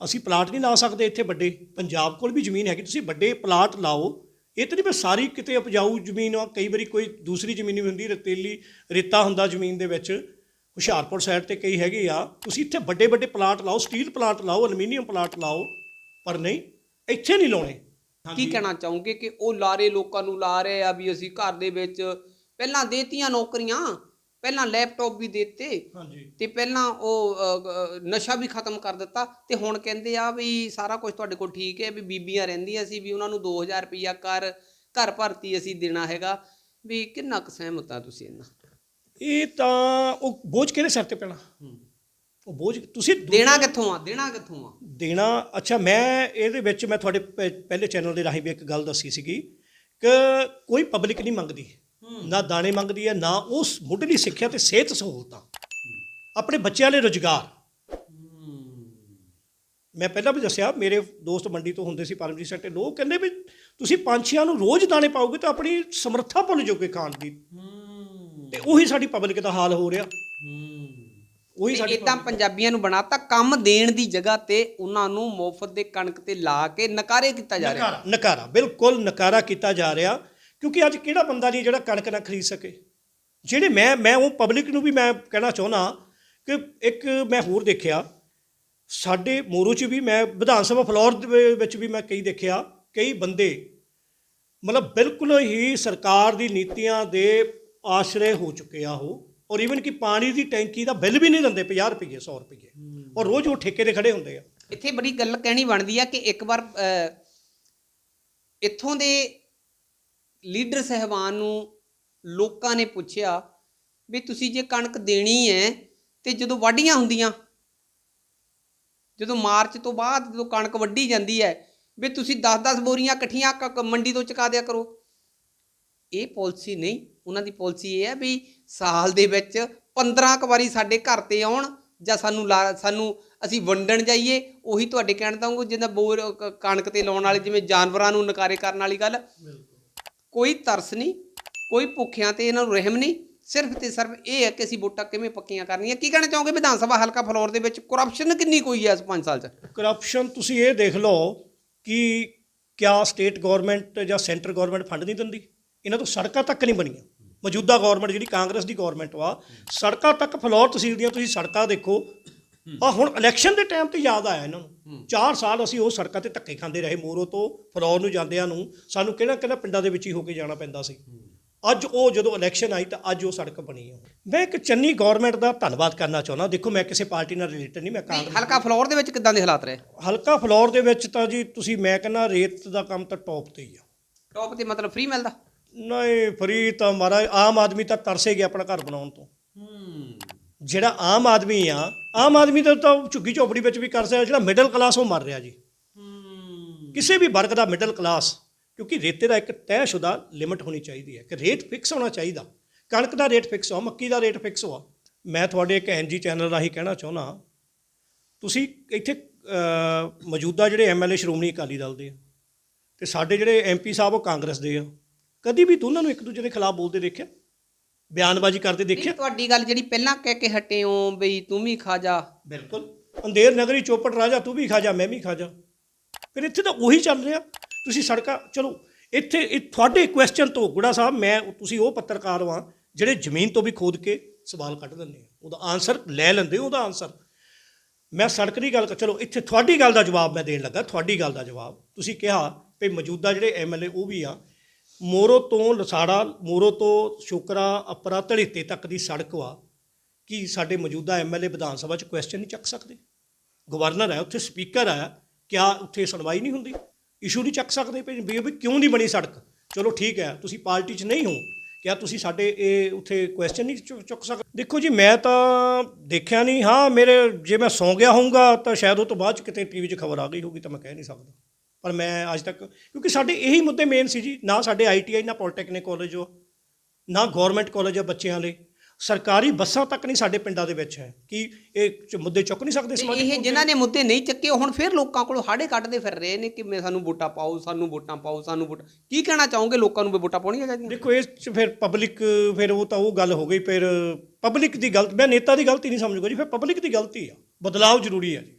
Speaker 2: ਅਸੀਂ ਪਲਾਟ ਨਹੀਂ ਲਾ ਸਕਦੇ ਇੱਥੇ ਵੱਡੇ? ਪੰਜਾਬ ਕੋਲ ਵੀ ਜ਼ਮੀਨ ਹੈਗੀ, ਤੁਸੀਂ ਵੱਡੇ ਪਲਾਟ ਲਾਓ। ਇਹ ਤਾਂ ਨਹੀਂ ਬਸ ਸਾਰੀ ਕਿਤੇ ਉਪਜਾਊ ਜ਼ਮੀਨ ਆ, ਕਈ ਵਾਰੀ ਕੋਈ ਦੂਸਰੀ ਜ਼ਮੀਨ ਵੀ ਹੁੰਦੀ, ਰੇਤੀਲੀ ਰੇਤਾ ਹੁੰਦਾ ਜ਼ਮੀਨ ਦੇ ਵਿੱਚ। ਹੁਸ਼ਿਆਰਪੁਰ ਸਾਈਡ 'ਤੇ ਕਈ ਹੈਗੇ ਆ, ਤੁਸੀਂ ਇੱਥੇ ਵੱਡੇ ਵੱਡੇ ਪਲਾਟ ਲਾਓ, ਸਟੀਲ ਪਲਾਟ ਲਾਓ, ਐਲੂਮੀਨੀਅਮ ਪਲਾਟ ਲਾਓ, ਪਰ ਨਹੀਂ, ਇੱਥੇ ਨਹੀਂ ਲਾਉਣੇ।
Speaker 1: ਕੀ ਕਹਿਣਾ ਚਾਹੋਗੇ ਕਿ ਉਹ ਲਾਰੇ ਲੋਕਾਂ ਨੂੰ ਲਾ ਰਹੇ ਆ ਵੀ ਅਸੀਂ ਘਰ ਦੇ ਵਿੱਚ ਪਹਿਲਾਂ ਦੇਤੀਆਂ ਨੌਕਰੀਆਂ, ਪਹਿਲਾਂ ਲੈਪਟਾਪ ਵੀ ਦਿੱਤੇ, ਤੇ ਪਹਿਲਾਂ ਉਹ ਨਸ਼ਾ ਵੀ ਖਤਮ ਕਰ ਦਿੱਤਾ, ਤੇ ਹੁਣ ਕਹਿੰਦੇ ਆ ਵੀ ਸਾਰਾ ਕੁਝ ਤੁਹਾਡੇ ਕੋਲ ਠੀਕ ਹੈ, ਵੀ ਬੀਬੀਆਂ ਰਹਿੰਦੀਆਂ ਸੀ, ਵੀ ਉਹਨਾਂ ਨੂੰ 2000 ਰੁਪਈਆ ਘਰ ਭਰਤੀ ਅਸੀਂ ਦੇਣਾ ਹੈਗਾ, ਵੀ ਕਿੰਨਾ ਕੁ ਸਹਿਮਤ ਆ ਤੁਸੀਂ ਇਹਨਾਂ?
Speaker 2: ਇਹ ਤਾਂ ਉਹ ਬੋਝ ਕਿਹਦੇ ਸਿਰ 'ਤੇ ਪੈਣਾ? ਉਹ ਬੋਝ ਤੁਸੀਂ
Speaker 1: ਦੇਣਾ ਕਿੱਥੋਂ ਆ? ਦੇਣਾ
Speaker 2: ਅੱਛਾ, ਮੈਂ ਇਹਦੇ ਵਿੱਚ ਮੈਂ ਤੁਹਾਡੇ ਪਹਿਲੇ ਚੈਨਲ ਦੇ ਰਾਹੀਂ ਵੀ ਇੱਕ ਗੱਲ ਦੱਸੀ ਸੀਗੀ ਕਿ ਕੋਈ ਪਬਲਿਕ ਨਹੀਂ ਮੰਗਦੀ, ਨਾ ਦਾਣੇ ਮੰਗਦੀ ਹੈ, ਨਾ ਉਸ ਮੁੱਢਲੀ ਸਿੱਖਿਆ ਤੇ ਸਿਹਤ ਸਹੂਲਤਾਂ, ਆਪਣੇ ਬੱਚਿਆਂ ਲਈ ਰੁਜ਼ਗਾਰ। ਮੈਂ ਪਹਿਲਾਂ ਵੀ ਦੱਸਿਆ, ਮੇਰੇ ਦੋਸਤ ਮੰਡੀ ਤੋਂ ਹੁੰਦੇ ਸੀ, ਪਰਮਜੀਤ ਸਿੰਘ ਢਿੱਲੋਂ, ਉਹ ਕਹਿੰਦੇ ਵੀ ਤੁਸੀਂ ਪੰਛੀਆਂ ਨੂੰ ਰੋਜ਼ ਦਾਣੇ ਪਾਓਗੇ ਤਾਂ ਆਪਣੀ ਸਮਰੱਥਾ ਭੁੱਲ ਜਾਓਗੇ ਖਾਣ ਦੀ। ਤੇ ਉਹੀ ਸਾਡੀ ਪਬਲਿਕ ਦਾ ਹਾਲ ਹੋ ਰਿਹਾ। ਉਹੀ ਸਾਡੀ
Speaker 1: ਇਦਾਂ ਪੰਜਾਬੀਆਂ ਨੂੰ ਬਣਾਤਾ ਕੰਮ ਦੇਣ ਦੀ ਜਗ੍ਹਾ ਤੇ ਉਹਨਾਂ ਨੂੰ ਮੁਫਤ ਦੇ ਕਣਕ ਤੇ ਲਾ ਕੇ ਨਕਾਰੇ ਕੀਤਾ ਜਾ ਰਿਹਾ।
Speaker 2: ਨਕਾਰਾ ਬਿਲਕੁਲ ਨਕਾਰਾ ਕੀਤਾ ਜਾ ਰਿਹਾ, ਕਿਉਂਕਿ ਅੱਜ ਕਿਹੜਾ ਬੰਦਾ ਨਹੀਂ ਜਿਹੜਾ ਕਣਕ ਨਾ ਖਰੀਦ ਸਕੇ। ਜਿਹੜੇ ਮੈਂ ਉਹ ਪਬਲਿਕ ਨੂੰ ਵੀ ਮੈਂ ਕਹਿਣਾ ਚਾਹੁੰਦਾ ਕਿ ਇੱਕ ਮੈਂ ਹੋਰ ਦੇਖਿਆ ਸਾਡੇ ਮੋਰੂ 'ਚ ਵੀ, ਮੈਂ ਵਿਧਾਨ ਸਭਾ ਫਲੋਰ ਦੇ ਵਿੱਚ ਵੀ ਮੈਂ ਦੇਖਿਆ ਕਈ ਬੰਦੇ ਮਤਲਬ ਬਿਲਕੁਲ ਹੀ ਸਰਕਾਰ ਦੀ ਨੀਤੀਆਂ ਦੇ ਆਸ਼ਰੇ ਹੋ ਚੁੱਕੇ ਆ ਉਹ, ਔਰ ਈਵਨ ਕਿ ਪਾਣੀ ਦੀ ਟੈਂਕੀ ਦਾ ਬਿੱਲ ਵੀ ਨਹੀਂ ਦਿੰਦੇ 50 ਰੁਪਏ 100 ਰੁਪਏ, ਔਰ ਰੋਜ਼ ਉਹ ਠੇਕੇ 'ਤੇ ਖੜੇ ਹੁੰਦੇ ਆ।
Speaker 1: ਇੱਥੇ ਬੜੀ ਗੱਲ ਕਹਿਣੀ ਬਣਦੀ ਆ ਕਿ ਇੱਕ ਵਾਰ ਇੱਥੋਂ ਦੇ ਲੀਡਰ ਸਾਹਿਬਾਨ ਨੂੰ ਲੋਕਾਂ ਨੇ ਪੁੱਛਿਆ ਵੀ ਤੁਸੀਂ ਜੇ ਕਣਕ ਦੇਣੀ ਹੈ ਤੇ ਜਦੋਂ ਵਾਢੀਆਂ ਹੁੰਦੀਆਂ, ਜਦੋਂ ਮਾਰਚ ਤੋਂ ਬਾਅਦ ਜਦੋਂ ਕਣਕ ਵੱਢੀ ਜਾਂਦੀ ਹੈ ਵੀ ਤੁਸੀਂ 10-10 ਬੋਰੀਆਂ ਇਕੱਠੀਆਂ ਮੰਡੀ ਤੋਂ ਚੁਕਾ ਦਿਆ ਕਰੋ। ਇਹ ਪਾਲਿਸੀ ਨਹੀਂ, ਉਹਨਾਂ ਦੀ ਪਾਲਿਸੀ ਇਹ ਹੈ ਵੀ ਸਾਲ ਦੇ ਵਿੱਚ 15 ਕੁ ਵਾਰੀ ਸਾਡੇ ਘਰ 'ਤੇ ਆਉਣ ਜਾਂ ਸਾਨੂੰ ਅਸੀਂ ਵੰਡਣ ਜਾਈਏ। ਉਹੀ ਤੁਹਾਡੇ ਕਹਿਣ ਦਾ ਜਿੱਦਾਂ ਕਣਕ 'ਤੇ ਲਾਉਣ ਵਾਲੇ ਜਿਵੇਂ ਜਾਨਵਰਾਂ ਨੂੰ ਨਕਾਰੇ ਕਰਨ ਵਾਲੀ ਗੱਲ। ਕੋਈ ਤਰਸ ਨਹੀਂ, ਕੋਈ ਭੁੱਖਿਆਂ 'ਤੇ ਇਹਨਾਂ ਨੂੰ ਰਹਿਮ ਨਹੀਂ, ਸਿਰਫ ਤੇ ਸਿਰਫ ਇਹ ਹੈ ਕਿ ਅਸੀਂ ਵੋਟਾਂ ਕਿਵੇਂ ਪੱਕੀਆਂ ਕਰਨੀਆਂ। ਕੀ ਕਹਿਣਾ ਚਾਹੋਗੇ ਵਿਧਾਨ ਸਭਾ ਹਲਕਾ ਫਲੋਰ ਦੇ ਵਿੱਚ ਕਰਪਸ਼ਨ ਕਿੰਨੀ ਕੋਈ ਹੈ ਇਸ 5 ਸਾਲ 'ਚ?
Speaker 2: ਕਰਪਸ਼ਨ ਤੁਸੀਂ ਇਹ ਦੇਖ ਲਓ ਕਿ ਕਿਆ ਸਟੇਟ ਗੌਰਮੈਂਟ ਜਾਂ ਸੈਂਟਰ ਗੌਰਮੈਂਟ ਫੰਡ ਨਹੀਂ ਦਿੰਦੀ? ਇਹਨਾਂ ਤੋਂ ਸੜਕਾਂ ਤੱਕ ਨਹੀਂ ਬਣੀਆਂ। ਮੌਜੂਦਾ ਗੌਰਮੈਂਟ ਜਿਹੜੀ ਕਾਂਗਰਸ ਦੀ ਗੌਰਮੈਂਟ ਵਾ, ਸੜਕਾਂ ਤੱਕ ਫਲੋਰ ਤਹਿਸੀਲ ਦੀਆਂ ਤੁਸੀਂ ਸੜਕਾਂ ਦੇਖੋ। ਆ ਹੁਣ ਇਲੈਕਸ਼ਨ ਦੇ ਟਾਈਮ ਤੇ ਯਾਦ ਆਇਆ ਇਹਨਾਂ ਨੂੰ, 4 ਸਾਲ ਅਸੀਂ ਉਹ ਸੜਕਾਂ ਤੇ ਧੱਕੇ ਖਾਂਦੇ ਰਹੇ। ਮੋਰੋ ਤੋਂ ਫਲੋਰ ਨੂੰ ਜਾਂਦਿਆਂ ਨੂੰ ਸਾਨੂੰ ਕਿਹੜਾ ਪਿੰਡਾਂ ਦੇ ਵਿੱਚ ਹੀ ਹੋ ਕੇ ਜਾਣਾ ਪੈਂਦਾ ਸੀ। ਅੱਜ ਉਹ ਜਦੋਂ ਇਲੈਕਸ਼ਨ ਆਈ ਤਾਂ ਅੱਜ ਉਹ ਸੜਕ ਬਣੀ ਆ। ਮੈਂ ਇੱਕ ਚੰਨੀ ਗੌਰਮੈਂਟ ਦਾ ਧੰਨਵਾਦ ਕਰਨਾ ਚਾਹੁੰਦਾ। ਦੇਖੋ ਮੈਂ ਕਿਸੇ ਪਾਰਟੀ ਨਾਲ ਰਿਲੇਟਡ ਨਹੀਂ, ਮੈਂ ਕਾਂਗਰਸ।
Speaker 1: ਹਲਕਾ ਫਲੋਰ ਦੇ ਵਿੱਚ ਕਿੱਦਾਂ ਦੇ ਹਾਲਾਤ ਰਹੇ?
Speaker 2: ਹਲਕਾ ਫਲੋਰ ਦੇ ਵਿੱਚ ਤਾਂ ਜੀ ਤੁਸੀਂ ਮੈਂ ਕਹਿੰਦਾ ਰੇਤ ਦਾ ਕੰਮ ਤਾਂ ਟੌਪ ਤੇ ਹੀ ਆ।
Speaker 1: ਟੌਪ ਤੇ ਮਤਲਬ ਫ੍ਰੀ ਮਿਲਦਾ?
Speaker 2: ਨਹੀਂ, ਫਰੀ ਤਾਂ ਮਹਾਰਾਜ ਆਮ ਆਦਮੀ ਤਾਂ ਤਰਸੇ ਗਿਆ ਆਪਣਾ ਘਰ ਬਣਾਉਣ ਤੋਂ। ਜਿਹੜਾ ਆਮ ਆਦਮੀ ਆ, ਆਮ ਆਦਮੀ ਤਾਂ ਝੁੱਗੀ ਝੋਪੜੀ ਵਿੱਚ ਵੀ ਕਰ ਸਕਦਾ। ਜਿਹੜਾ ਮਿਡਲ ਕਲਾਸ ਉਹ ਮਰ ਰਿਹਾ ਜੀ। ਕਿਸੇ ਵੀ ਵਰਗ ਦਾ ਮਿਡਲ ਕਲਾਸ, ਕਿਉਂਕਿ ਰੇਤੇ ਦਾ ਇੱਕ ਤੈਅਸ਼ੁਦਾ ਲਿਮਿਟ ਹੋਣੀ ਚਾਹੀਦੀ ਹੈ ਕਿ ਰੇਟ ਫਿਕਸ ਹੋਣਾ ਚਾਹੀਦਾ। ਕਣਕ ਦਾ ਰੇਟ ਫਿਕਸ ਹੋ, ਮੱਕੀ ਦਾ ਰੇਟ ਫਿਕਸ ਹੋ। ਮੈਂ ਤੁਹਾਡੇ ਇੱਕ ਐਨਜੀ ਚੈਨਲ ਰਾਹੀਂ ਕਹਿਣਾ ਚਾਹੁੰਦਾ, ਤੁਸੀਂ ਇੱਥੇ ਮੌਜੂਦਾ ਜਿਹੜੇ ਐਮਐਲਏ ਸ਼੍ਰੋਮਣੀ ਅਕਾਲੀ ਦਲ ਦੇ ਆ ਅਤੇ ਸਾਡੇ ਜਿਹੜੇ ਐਮਪੀ ਸਾਹਿਬ ਉਹ ਕਾਂਗਰਸ ਦੇ ਆ, ਕਦੀ ਵੀ ਦੋਨਾਂ ਨੂੰ ਇੱਕ ਦੂਜੇ ਦੇ ਖਿਲਾਫ ਬੋਲਦੇ ਦੇਖਿਆ, ਬਿਆਨਬਾਜ਼ੀ ਕਰਦੇ ਦੇਖਿਆ?
Speaker 1: ਤੁਹਾਡੀ ਗੱਲ ਜਿਹੜੀ ਪਹਿਲਾਂ ਕਹਿ ਕੇ ਹਟੇ ਹੋ ਬਈ ਤੂੰ ਵੀ ਖਾ ਜਾ।
Speaker 2: ਬਿਲਕੁਲ, ਅੰਧੇਰ ਨਗਰੀ ਚੌਪਟ ਰਾਜਾ ਤੂੰ ਵੀ ਖਾ ਜਾ ਮੈਂ ਵੀ ਖਾ ਜਾ। ਫਿਰ ਇੱਥੇ ਤਾਂ ਉਹੀ ਚੱਲ ਰਿਹਾ। ਤੁਸੀਂ ਸੜਕਾਂ, ਚਲੋ ਇੱਥੇ ਤੁਹਾਡੇ ਕੁਐਸਚਨ ਤੋਂ ਗੁੜਾ ਸਾਹਿਬ, ਤੁਸੀਂ ਉਹ ਪੱਤਰਕਾਰ ਵਾਂ ਜਿਹੜੇ ਜ਼ਮੀਨ ਤੋਂ ਵੀ ਖੋਦ ਕੇ ਸਵਾਲ ਕੱਢ ਦਿੰਦੇ ਆ, ਉਹਦਾ ਆਨਸਰ ਲੈ ਲੈਂਦੇ ਉਹਦਾ ਆਨਸਰ। ਮੈਂ ਸੜਕ ਦੀ ਗੱਲ ਚਲੋ ਇੱਥੇ ਤੁਹਾਡੀ ਗੱਲ ਦਾ ਜਵਾਬ ਮੈਂ ਦੇਣ ਲੱਗਾ। ਤੁਹਾਡੀ ਗੱਲ ਦਾ ਜਵਾਬ ਤੁਸੀਂ ਕਿਹਾ ਵੀ ਮੌਜੂਦਾ ਜਿਹੜੇ ਐਮਐਲਏ ਉਹ ਵੀ ਆ, ਮੋਰੋ ਤੋਂ ਲਸਾੜਾ, ਮੋਰੋ ਤੋਂ ਸ਼ੋਕਰਾ ਅਪਰਾ ਧੜੀਤੇ ਤੱਕ ਦੀ ਸੜਕ ਵਾ। ਕਿ ਸਾਡੇ ਮੌਜੂਦਾ ਐਮਐਲਏ ਵਿਧਾਨ ਸਭਾ 'ਚ ਕੁਐਸਚਨ ਨਹੀਂ ਚੱਕ ਸਕਦੇ? ਗਵਰਨਰ ਹੈ ਉੱਥੇ, ਸਪੀਕਰ ਹੈ, ਕਿਆ ਉੱਥੇ ਸੁਣਵਾਈ ਨਹੀਂ ਹੁੰਦੀ? ਇਸ਼ੂ ਨਹੀਂ ਚੱਕ ਸਕਦੇ ਵੀ ਕਿਉਂ ਨਹੀਂ ਬਣੀ ਸੜਕ? ਚਲੋ ਠੀਕ ਹੈ, ਤੁਸੀਂ ਪਾਰਟੀ 'ਚ ਨਹੀਂ ਹੋ, ਕਿਆ ਤੁਸੀਂ ਸਾਡੇ ਇਹ ਉੱਥੇ ਕੁਐਸਚਨ ਨਹੀਂ ਚੁੱਕ ਸਕਦੇ? ਦੇਖੋ ਜੀ, ਮੈਂ ਤਾਂ ਦੇਖਿਆ ਨਹੀਂ। ਹਾਂ, ਜੇ ਮੈਂ ਸੌਂ ਗਿਆ ਹੋਊਗਾ ਤਾਂ ਸ਼ਾਇਦ ਉਹ ਤੋਂ ਬਾਅਦ 'ਚ ਕਿਤੇ ਟੀਵੀ 'ਚ ਖਬਰ ਆ ਗਈ ਹੋਊਗੀ, ਤਾਂ ਮੈਂ ਕਹਿ ਨਹੀਂ ਸਕਦਾ। ਪਰ ਮੈਂ ਅੱਜ ਤੱਕ, ਕਿਉਂਕਿ ਸਾਡੇ ਇਹੀ ਮੁੱਦੇ ਮੇਨ ਸੀ ਜੀ, ਨਾ ਸਾਡੇ ITI, ਨਾ ਪੋਲੀਟੈਕਨਿਕ ਕਾਲਜ ਹੋ, ਨਾ ਗੌਰਮੈਂਟ ਕਾਲਜ ਆ ਬੱਚਿਆਂ ਲਈ, ਸਰਕਾਰੀ ਬੱਸਾਂ ਤੱਕ ਨਹੀਂ ਸਾਡੇ ਪਿੰਡਾਂ ਦੇ ਵਿੱਚ ਹੈ। ਕਿ ਇਹ ਮੁੱਦੇ ਚੁੱਕ ਨਹੀਂ ਸਕਦੇ ਸਮਾਜਿਕ?
Speaker 1: ਇਹ ਜਿਨ੍ਹਾਂ ਨੇ ਮੁੱਦੇ ਨਹੀਂ ਚੱਕੇ ਹੁਣ ਫਿਰ ਲੋਕਾਂ ਕੋਲੋਂ ਹਾੜੇ ਕੱਢਦੇ ਫਿਰ ਰਹੇ ਨੇ ਕਿ ਸਾਨੂੰ ਵੋਟਾਂ ਪਾਓ, ਸਾਨੂੰ ਵੋਟਾਂ ਪਾਓ, ਸਾਨੂੰ ਵੋਟ। ਕੀ ਕਹਿਣਾ ਚਾਹੋਗੇ ਲੋਕਾਂ ਨੂੰ ਵੀ ਵੋਟਾਂ ਪਾਉਣੀਆਂ ਚਾਹੀਦੀਆਂ?
Speaker 2: ਦੇਖੋ ਇਸ 'ਚ ਫਿਰ ਪਬਲਿਕ, ਫਿਰ ਉਹ ਤਾਂ ਉਹ ਗੱਲ ਹੋ ਗਈ। ਫਿਰ ਪਬਲਿਕ ਦੀ ਗਲਤ, ਮੈਂ ਨੇਤਾ ਦੀ ਗਲਤੀ ਨਹੀਂ ਸਮਝੂਗਾ ਜੀ, ਫਿਰ ਪਬਲਿਕ ਦੀ ਗਲਤੀ ਆ। ਬਦਲਾਅ ਜ਼ਰੂਰੀ ਹੈ ਜੀ,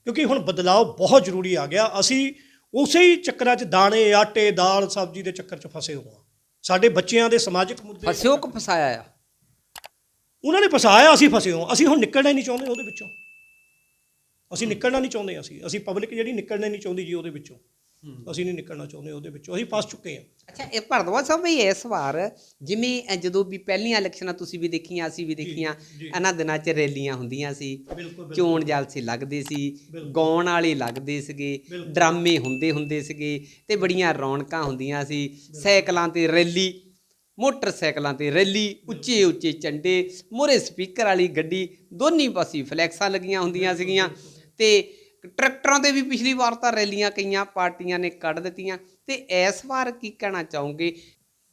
Speaker 2: ਕਿਉਂਕਿ ਹੁਣ ਬਦਲਾਅ ਬਹੁਤ ਜ਼ਰੂਰੀ ਆ ਗਿਆ। ਅਸੀਂ ਉਸੇ ਹੀ ਚੱਕਰਾਂ 'ਚ ਦਾਣੇ, ਆਟੇ, ਦਾਲ, ਸਬਜ਼ੀ ਦੇ ਚੱਕਰ 'ਚ ਫਸੇ ਹੋਏ ਹਾਂ। ਸਾਡੇ ਬੱਚਿਆਂ ਦੇ ਸਮਾਜਿਕ ਮੁੱਦੇ
Speaker 1: ਫਸਿਓ ਕਿ ਫਸਾਇਆ ਆ?
Speaker 2: ਉਹਨਾਂ ਨੇ ਫਸਾਇਆ, ਅਸੀਂ ਫਸੇ ਹੋ। ਅਸੀਂ ਹੁਣ ਨਿਕਲਣਾ ਨਹੀਂ ਚਾਹੁੰਦੇ ਉਹਦੇ ਵਿੱਚੋਂ। ਅਸੀਂ ਨਿਕਲਣਾ ਨਹੀਂ ਚਾਹੁੰਦੇ। ਅਸੀਂ ਪਬਲਿਕ ਜਿਹੜੀ ਨਿਕਲਣਾ ਨਹੀਂ ਚਾਹੁੰਦੀ ਜੀ ਉਹਦੇ ਵਿੱਚੋਂ। ਅਸੀਂ ਨਹੀਂ ਨਿਕਲਣਾ ਚਾਹੁੰਦੇ ਉਹਦੇ ਵਿੱਚੋਂ, ਅਸੀਂ ਫਸ ਚੁੱਕੇ ਹਾਂ।
Speaker 1: ਅੱਛਾ, ਇਹ ਭਾਰਦਵਾਜ ਸਾਹਿਬ ਵੀ ਇਸ ਵਾਰ ਜਿਵੇਂ ਜਦੋਂ ਵੀ ਪਹਿਲੀਆਂ ਇਲੈਕਸ਼ਨਾਂ ਤੁਸੀਂ ਵੀ ਦੇਖੀਆਂ, ਅਸੀਂ ਵੀ ਦੇਖੀਆਂ, ਇਹਨਾਂ ਦਿਨਾਂ 'ਚ ਰੈਲੀਆਂ ਹੁੰਦੀਆਂ ਸੀ, ਚੋਣ ਜਾਲਸੇ ਲੱਗਦੇ ਸੀ, ਗਾਉਣ ਵਾਲੇ ਲੱਗਦੇ ਸੀਗੇ, ਡਰਾਮੇ ਹੁੰਦੇ ਸੀਗੇ ਅਤੇ ਬੜੀਆਂ ਰੌਣਕਾਂ ਹੁੰਦੀਆਂ ਸੀ। ਸਾਈਕਲਾਂ 'ਤੇ ਰੈਲੀ, ਮੋਟਰਸਾਈਕਲਾਂ 'ਤੇ ਰੈਲੀ, ਉੱਚੇ ਉੱਚੇ ਝੰਡੇ, ਮੂਹਰੇ ਸਪੀਕਰ ਵਾਲੀ ਗੱਡੀ, ਦੋਨੀ ਪਾਸੇ ਫਲੈਕਸਾਂ ਲੱਗੀਆਂ ਹੁੰਦੀਆਂ ਸੀਗੀਆਂ। ਅਤੇ ਟਰੈਕਟਰਾਂ 'ਤੇ ਵੀ ਪਿਛਲੀ ਵਾਰ ਤਾਂ ਰੈਲੀਆਂ ਕਈਆਂ ਪਾਰਟੀਆਂ ਨੇ ਕੱਢ ਦਿੱਤੀਆਂ। ਅਤੇ ਇਸ ਵਾਰ ਕੀ ਕਹਿਣਾ ਚਾਹੋਗੇ?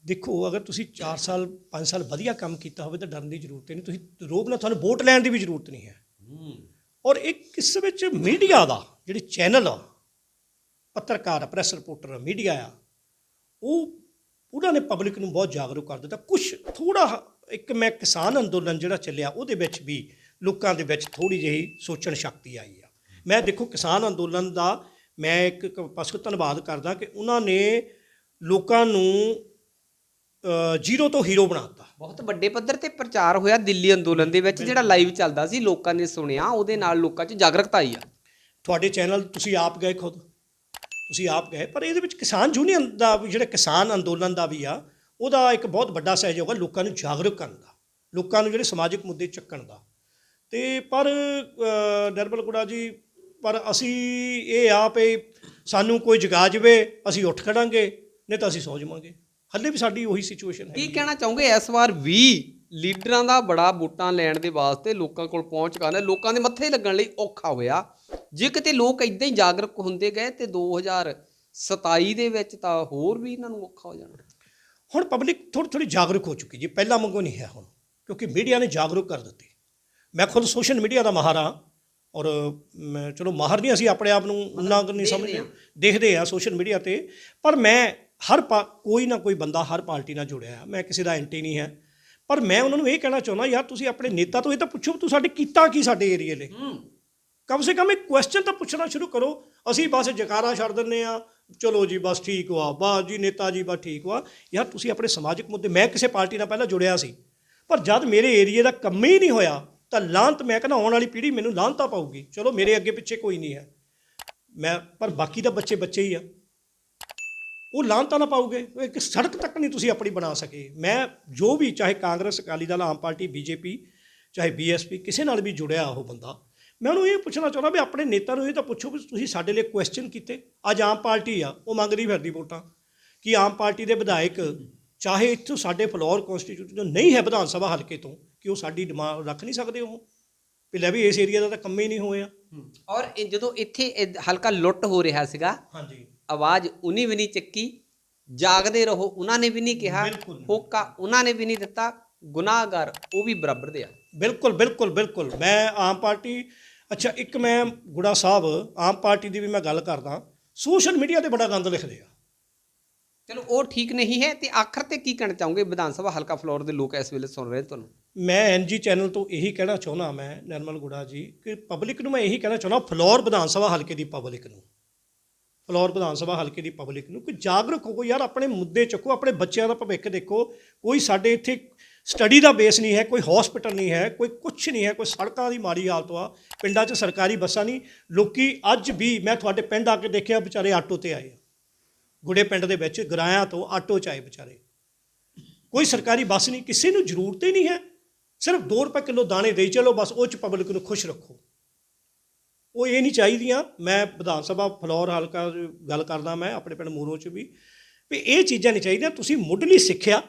Speaker 2: ਦੇਖੋ, ਅਗਰ ਤੁਸੀਂ 4 ਸਾਲ 5 ਸਾਲ ਵਧੀਆ ਕੰਮ ਕੀਤਾ ਹੋਵੇ ਤਾਂ ਡਰਨ ਦੀ ਜ਼ਰੂਰਤ ਨਹੀਂ। ਤੁਸੀਂ ਰੋਬ ਨਾਲ, ਤੁਹਾਨੂੰ ਵੋਟ ਲੈਣ ਦੀ ਵੀ ਜ਼ਰੂਰਤ ਨਹੀਂ ਹੈ। ਔਰ ਇੱਕ ਇਸ ਵਿੱਚ ਮੀਡੀਆ ਦਾ ਜਿਹੜੇ ਚੈਨਲ ਆ, ਪੱਤਰਕਾਰ, ਪ੍ਰੈਸ ਰਿਪੋਰਟਰ, ਮੀਡੀਆ ਆ, ਉਹ ਉਹਨਾਂ ਨੇ ਪਬਲਿਕ ਨੂੰ ਬਹੁਤ ਜਾਗਰੂਕ ਕਰ ਦਿੱਤਾ। ਕੁਛ ਥੋੜ੍ਹਾ ਇੱਕ ਮੈਂ ਕਿਸਾਨ ਅੰਦੋਲਨ ਜਿਹੜਾ ਚੱਲਿਆ ਉਹਦੇ ਵਿੱਚ ਵੀ ਲੋਕਾਂ ਦੇ ਵਿੱਚ ਥੋੜ੍ਹੀ ਜਿਹੀ ਸੋਚਣ ਸ਼ਕਤੀ ਆਈ ਆ। ਮੈਂ ਦੇਖੋ ਕਿਸਾਨ ਅੰਦੋਲਨ ਦਾ ਮੈਂ ਇੱਕ ਪਾਸੇ ਧੰਨਵਾਦ ਕਰਦਾ ਕਿ ਉਹਨਾਂ ਨੇ ਲੋਕਾਂ ਨੂੰ ਜ਼ੀਰੋ ਤੋਂ ਹੀਰੋ ਬਣਾ ਦਿੱਤਾ।
Speaker 1: ਬਹੁਤ ਵੱਡੇ ਪੱਧਰ ਤੇ ਪ੍ਰਚਾਰ ਹੋਇਆ ਦਿੱਲੀ ਅੰਦੋਲਨ ਦੇ ਵਿੱਚ, ਜਿਹੜਾ ਲਾਈਵ ਚੱਲਦਾ ਸੀ, ਲੋਕਾਂ ਨੇ ਸੁਣਿਆ, ਉਹਦੇ ਨਾਲ ਲੋਕਾਂ 'ਚ ਜਾਗਰੂਕਤਾ ਆਈ ਆ।
Speaker 2: ਤੁਹਾਡੇ ਚੈਨਲ ਤੁਸੀਂ ਆਪ ਗਏ, ਖੁਦ ਤੁਸੀਂ ਆਪ ਗਏ, ਪਰ ਇਹਦੇ ਵਿੱਚ ਕਿਸਾਨ ਯੂਨੀਅਨ ਦਾ ਵੀ, ਜਿਹੜਾ ਕਿਸਾਨ ਅੰਦੋਲਨ ਦਾ ਵੀ ਆ, ਉਹਦਾ ਇੱਕ ਬਹੁਤ ਵੱਡਾ ਸਹਿਯੋਗ ਹੈ ਲੋਕਾਂ ਨੂੰ ਜਾਗਰੂਕ ਕਰਨ ਦਾ, ਲੋਕਾਂ ਨੂੰ ਜਿਹੜੇ ਸਮਾਜਿਕ ਮੁੱਦੇ ਚੱਕਣ ਦਾ। ਤੇ ਪਰ ਨਿਰਮਲ ਗੁੜਾ ਜੀ, ਪਰ ਅਸੀਂ ਇਹ ਆ ਵੀ ਸਾਨੂੰ ਕੋਈ ਜਗਾ ਜਾਵੇ ਅਸੀਂ ਉੱਠ ਖੜਾਂਗੇ, ਨਹੀਂ ਤਾਂ ਅਸੀਂ ਸੌ ਜਾਵਾਂਗੇ। ਹਾਲੇ ਵੀ ਸਾਡੀ ਉਹੀ ਸਿਚੁਏਸ਼ਨ ਹੈ।
Speaker 1: ਕੀ ਕਹਿਣਾ ਚਾਹੋਗੇ ਇਸ ਵਾਰ ਵੀ ਲੀਡਰਾਂ ਦਾ ਬੜਾ ਵੋਟਾਂ ਲੈਣ ਦੇ ਵਾਸਤੇ ਲੋਕਾਂ ਕੋਲ ਪਹੁੰਚ ਕਰਨਾ, ਲੋਕਾਂ ਦੇ ਮੱਥੇ ਲੱਗਣ ਲਈ ਔਖਾ ਹੋਇਆ। ਜੇ ਕਿਤੇ ਲੋਕ ਇਦਾਂ ਹੀ ਜਾਗਰੂਕ ਹੁੰਦੇ ਗਏ ਤੇ 2027 ਦੇ ਵਿੱਚ ਤਾਂ ਹੋਰ ਵੀ ਇਹਨਾਂ ਨੂੰ ਔਖਾ ਹੋ ਜਾਣਾ।
Speaker 2: ਹੁਣ ਪਬਲਿਕ ਥੋੜ੍ਹੀ ਜਾਗਰੂਕ ਹੋ ਚੁੱਕੀ ਜੀ, ਪਹਿਲਾਂ ਵਾਂਗੂ ਨਹੀਂ ਹੈ ਹੁਣ, ਕਿਉਂਕਿ ਮੀਡੀਆ ਨੇ ਜਾਗਰੂਕ ਕਰ ਦਿੱਤੀ। ਮੈਂ ਖੁਦ ਸੋਸ਼ਲ ਮੀਡੀਆ ਦਾ ਮਾਹਰ ਹਾਂ, ਔਰ ਮੈਂ ਚਲੋ ਮਾਹਰ ਨਹੀਂ, ਅਸੀਂ ਆਪਣੇ ਆਪ ਨੂੰ ਉਨਾ ਨਹੀਂ ਸਮਝਦੇ, ਦੇਖਦੇ ਆ ਸੋਸ਼ਲ ਮੀਡੀਆ 'ਤੇ। ਪਰ ਮੈਂ ਕੋਈ ਨਾ ਕੋਈ ਬੰਦਾ ਹਰ ਪਾਰਟੀ ਨਾਲ ਜੁੜਿਆ ਹੈ, ਮੈਂ ਕਿਸੇ ਦਾ ਐਂਟੀ ਨਹੀਂ ਹੈ। ਪਰ ਮੈਂ ਉਹਨਾਂ ਨੂੰ ਇਹ ਕਹਿਣਾ ਚਾਹੁੰਦਾ, ਯਾਰ ਤੁਸੀਂ ਆਪਣੇ ਨੇਤਾ ਤੋਂ ਇਹ ਤਾਂ ਪੁੱਛੋ ਤੂੰ ਸਾਡੇ ਕੀਤਾ ਕੀ ਸਾਡੇ ਏਰੀਏ ਲਈ। ਕਮ ਸੇ ਕਮ ਇੱਕ ਕੁਐਸਚਨ ਤਾਂ ਪੁੱਛਣਾ ਸ਼ੁਰੂ ਕਰੋ। ਅਸੀਂ ਬਸ ਜਕਾਰਾ ਛੱਡ ਦਿੰਦੇ ਆ, ਚਲੋ ਜੀ ਬਸ ਠੀਕ ਵਾ, ਬਸ ਜੀ ਨੇਤਾ ਜੀ ਬਸ ਠੀਕ ਵਾ। ਯਾਰ ਤੁਸੀਂ ਆਪਣੇ ਸਮਾਜਿਕ ਮੁੱਦੇ, ਮੈਂ ਕਿਸੇ ਪਾਰਟੀ ਨਾਲ ਪਹਿਲਾਂ ਜੁੜਿਆ ਸੀ, ਪਰ ਜਦ ਮੇਰੇ ਏਰੀਏ ਦਾ ਕੰਮ ਹੀ ਨਹੀਂ ਹੋਇਆ ਤਾਂ ਲਾਹਨਤ, ਮੈਂ ਕਹਿੰਦਾ ਆਉਣ ਵਾਲੀ ਪੀੜ੍ਹੀ ਮੈਨੂੰ ਲਾਹਨਤਾਂ ਪਾਊਗੀ। ਚਲੋ ਮੇਰੇ ਅੱਗੇ ਪਿੱਛੇ ਕੋਈ ਨਹੀਂ ਹੈ, ਪਰ ਬਾਕੀ ਤਾਂ ਬੱਚੇ ਹੀ ਆ, ਉਹ ਲਾਹਨਤਾਂ ਨਾ ਪਾਓਗੇ। ਇੱਕ ਸੜਕ ਤੱਕ ਨਹੀਂ ਤੁਸੀਂ ਆਪਣੀ ਬਣਾ ਸਕੇ। ਮੈਂ ਜੋ ਵੀ, ਚਾਹੇ ਕਾਂਗਰਸ, ਅਕਾਲੀ ਦਲ, ਆਮ ਪਾਰਟੀ, ਬੀਜੇਪੀ, ਚਾਹੇ ਬੀਐਸਪੀ, ਕਿਸੇ ਨਾਲ ਵੀ ਜੁੜਿਆ ਉਹ ਬੰਦਾ, ਮੈਂ ਉਹਨੂੰ ਇਹ ਪੁੱਛਣਾ ਚਾਹੁੰਦਾ ਵੀ ਆਪਣੇ ਨੇਤਾ ਨੂੰ ਇਹ ਤਾਂ ਪੁੱਛੋ ਵੀ ਤੁਸੀਂ ਸਾਡੇ ਲਈ ਕੁਐਸਚਨ ਕੀਤੇ। ਅੱਜ ਆਮ ਪਾਰਟੀ ਆ, ਉਹ ਮੰਗਦੀ ਫਿਰਦੀ ਵੋਟਾਂ। ਕਿ ਆਮ ਪਾਰਟੀ ਦੇ ਵਿਧਾਇਕ, ਚਾਹੇ ਇੱਥੋਂ ਸਾਡੇ ਫਲੋਰ ਕੌਂਸਟੀਟਿਊਟ ਜੋ ਨਹੀਂ ਹੈ ਵਿਧਾਨ ਸਭਾ ਹਲਕੇ ਤੋਂ, ਕਿ ਉਹ ਸਾਡੀ ਡਿਮਾਂਡ ਰੱਖ ਨਹੀਂ ਸਕਦੇ? ਉਹ ਵੀ ਲੈ ਵੀ ਇਸ ਏਰੀਆ ਦਾ ਤਾਂ ਕੰਮ ਹੀ ਨਹੀਂ ਹੋਇਆ।
Speaker 1: ਔਰ ਜਦੋਂ ਇੱਥੇ ਹਲਕਾ ਲੁੱਟ ਹੋ ਰਿਹਾ ਸੀਗਾ,
Speaker 2: ਹਾਂਜੀ,
Speaker 1: ਆਵਾਜ਼ ਉਹਨੇ ਵੀ ਨਹੀਂ ਚੱਕੀ, ਜਾਗਦੇ ਰਹੋ ਉਹਨਾਂ ਨੇ ਵੀ ਨਹੀਂ ਕਿਹਾ, ਹੋਕਾ ਉਹਨਾਂ ਨੇ ਵੀ ਨਹੀਂ ਦਿੱਤਾ, ਗੁਨਾਹਗਾਰ ਉਹ ਵੀ ਬਰਾਬਰ ਦੇ ਆ।
Speaker 2: ਬਿਲਕੁਲ ਬਿਲਕੁਲ ਬਿਲਕੁਲ। ਮੈਂ ਆਮ ਪਾਰਟੀ, ਅੱਛਾ ਇੱਕ ਮੈਂ ਗੁੜਾ ਸਾਹਿਬ ਆਮ ਪਾਰਟੀ ਦੀ ਵੀ ਮੈਂ ਗੱਲ ਕਰਦਾ, ਸੋਸ਼ਲ ਮੀਡੀਆ 'ਤੇ ਬੜਾ ਗੰਦ ਲਿਖਦੇ ਆ।
Speaker 1: ਚਲੋ ਉਹ ਠੀਕ ਨਹੀਂ ਹੈ। ਤੇ ਆਖਰ ਤੇ ਕੀ ਕਹਿਣਾ ਚਾਹੋਗੇ ਵਿਧਾਨ ਸਭਾ ਹਲਕਾ ਫਲੋਰ ਦੇ ਲੋਕ ਇਸ ਵੇਲੇ ਸੁਣ ਰਹੇ ਤੁਹਾਨੂੰ?
Speaker 2: ਮੈਂ ਐਨਜੀ ਚੈਨਲ ਤੋਂ ਇਹੀ ਕਹਿਣਾ ਚਾਹੁੰਦਾ, ਮੈਂ ਨਿਰਮਲ ਗੁੜਾ ਜੀ, ਕਿ ਪਬਲਿਕ ਨੂੰ ਮੈਂ ਇਹੀ ਕਹਿਣਾ ਚਾਹੁੰਦਾ, ਫਲੋਰ ਵਿਧਾਨ ਸਭਾ ਹਲਕੇ ਦੀ ਪਬਲਿਕ ਨੂੰ, ਫਲੋਰ ਵਿਧਾਨ ਸਭਾ ਹਲਕੇ ਦੀ ਪਬਲਿਕ ਨੂੰ, ਕਿ ਜਾਗਰੂਕ ਹੋ ਯਾਰ, ਆਪਣੇ ਮੁੱਦੇ ਚੱਕੋ, ਆਪਣੇ ਬੱਚਿਆਂ ਦਾ ਭਵਿੱਖ ਦੇਖੋ। ਕੋਈ ਸਾਡੇ ਇੱਥੇ ਸਟੱਡੀ ਦਾ ਬੇਸ ਨਹੀਂ ਹੈ, ਕੋਈ ਹੌਸਪੀਟਲ ਨਹੀਂ ਹੈ, ਕੋਈ ਕੁਛ ਨਹੀਂ ਹੈ, ਕੋਈ ਸੜਕਾਂ ਦੀ ਮਾੜੀ ਹਾਲਤ ਆ, ਪਿੰਡਾਂ 'ਚ ਸਰਕਾਰੀ ਬੱਸਾਂ ਨਹੀਂ। ਲੋਕੀ ਅੱਜ ਵੀ, ਮੈਂ ਤੁਹਾਡੇ ਪਿੰਡ ਆ ਕੇ ਦੇਖਿਆ, ਵਿਚਾਰੇ ਆਟੋ 'ਤੇ ਆਏ ਆ, ਗੁੜੇ ਪਿੰਡ ਦੇ ਵਿੱਚ ਗਰਾਇਆਂ ਤੋਂ ਆਟੋ 'ਚ ਆਏ ਵਿਚਾਰੇ। ਕੋਈ ਸਰਕਾਰੀ ਬੱਸ ਨਹੀਂ, ਕਿਸੇ ਨੂੰ ਜ਼ਰੂਰਤ ਹੀ ਨਹੀਂ ਹੈ। ਸਿਰਫ 2 ਰੁਪਏ ਕਿਲੋ ਦਾਣੇ ਦੇਈ ਚਲੋ, ਬਸ ਉਹ 'ਚ ਪਬਲਿਕ ਨੂੰ ਖੁਸ਼ ਰੱਖੋ। ਉਹ ਇਹ ਨਹੀਂ ਚਾਹੀਦੀਆਂ। ਮੈਂ ਵਿਧਾਨ ਸਭਾ ਫਲੋਰ ਹਲਕਾ ਗੱਲ ਕਰਦਾ, ਮੈਂ ਆਪਣੇ ਪਿੰਡ ਮੂਰੋ 'ਚ ਵੀ ਇਹ ਚੀਜ਼ਾਂ ਨਹੀਂ ਚਾਹੀਦੀਆਂ। ਤੁਸੀਂ ਮੁੱਢਲੀ ਸਿੱਖਿਆ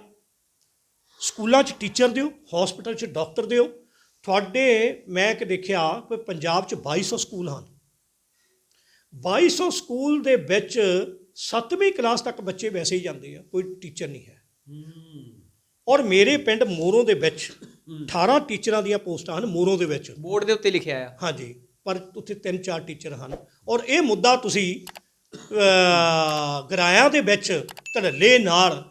Speaker 2: ਸਕੂਲਾਂ 'ਚ ਟੀਚਰ ਦਿਓ, ਹੌਸਪੀਟਲ 'ਚ ਡਾਕਟਰ ਦਿਓ। ਤੁਹਾਡੇ ਮੈਂ ਕਿ ਦੇਖਿਆ ਕਿ ਪੰਜਾਬ 'ਚ 2200 ਸਕੂਲ ਹਨ। 2200 ਸਕੂਲ ਦੇ ਵਿੱਚ 7ਵੀਂ ਕਲਾਸ ਤੱਕ ਬੱਚੇ ਵੈਸੇ ਹੀ ਜਾਂਦੇ ਆ, ਕੋਈ ਟੀਚਰ ਨਹੀਂ ਹੈ। ਔਰ ਮੇਰੇ ਪਿੰਡ ਮੋਰੋਂ ਦੇ ਵਿੱਚ 18 ਟੀਚਰਾਂ ਦੀਆਂ ਪੋਸਟਾਂ ਹਨ, ਮੋਰੋਂ ਦੇ ਵਿੱਚ
Speaker 1: ਬੋਰਡ ਦੇ ਉੱਤੇ ਲਿਖਿਆ ਆ।
Speaker 2: ਹਾਂਜੀ, ਪਰ ਉੱਥੇ 3-4 ਟੀਚਰ ਹਨ। ਔਰ ਇਹ ਮੁੱਦਾ ਤੁਸੀਂ ਗਰਾਇਆਂ ਦੇ ਵਿੱਚ ਧੜੱਲੇ ਨਾਲ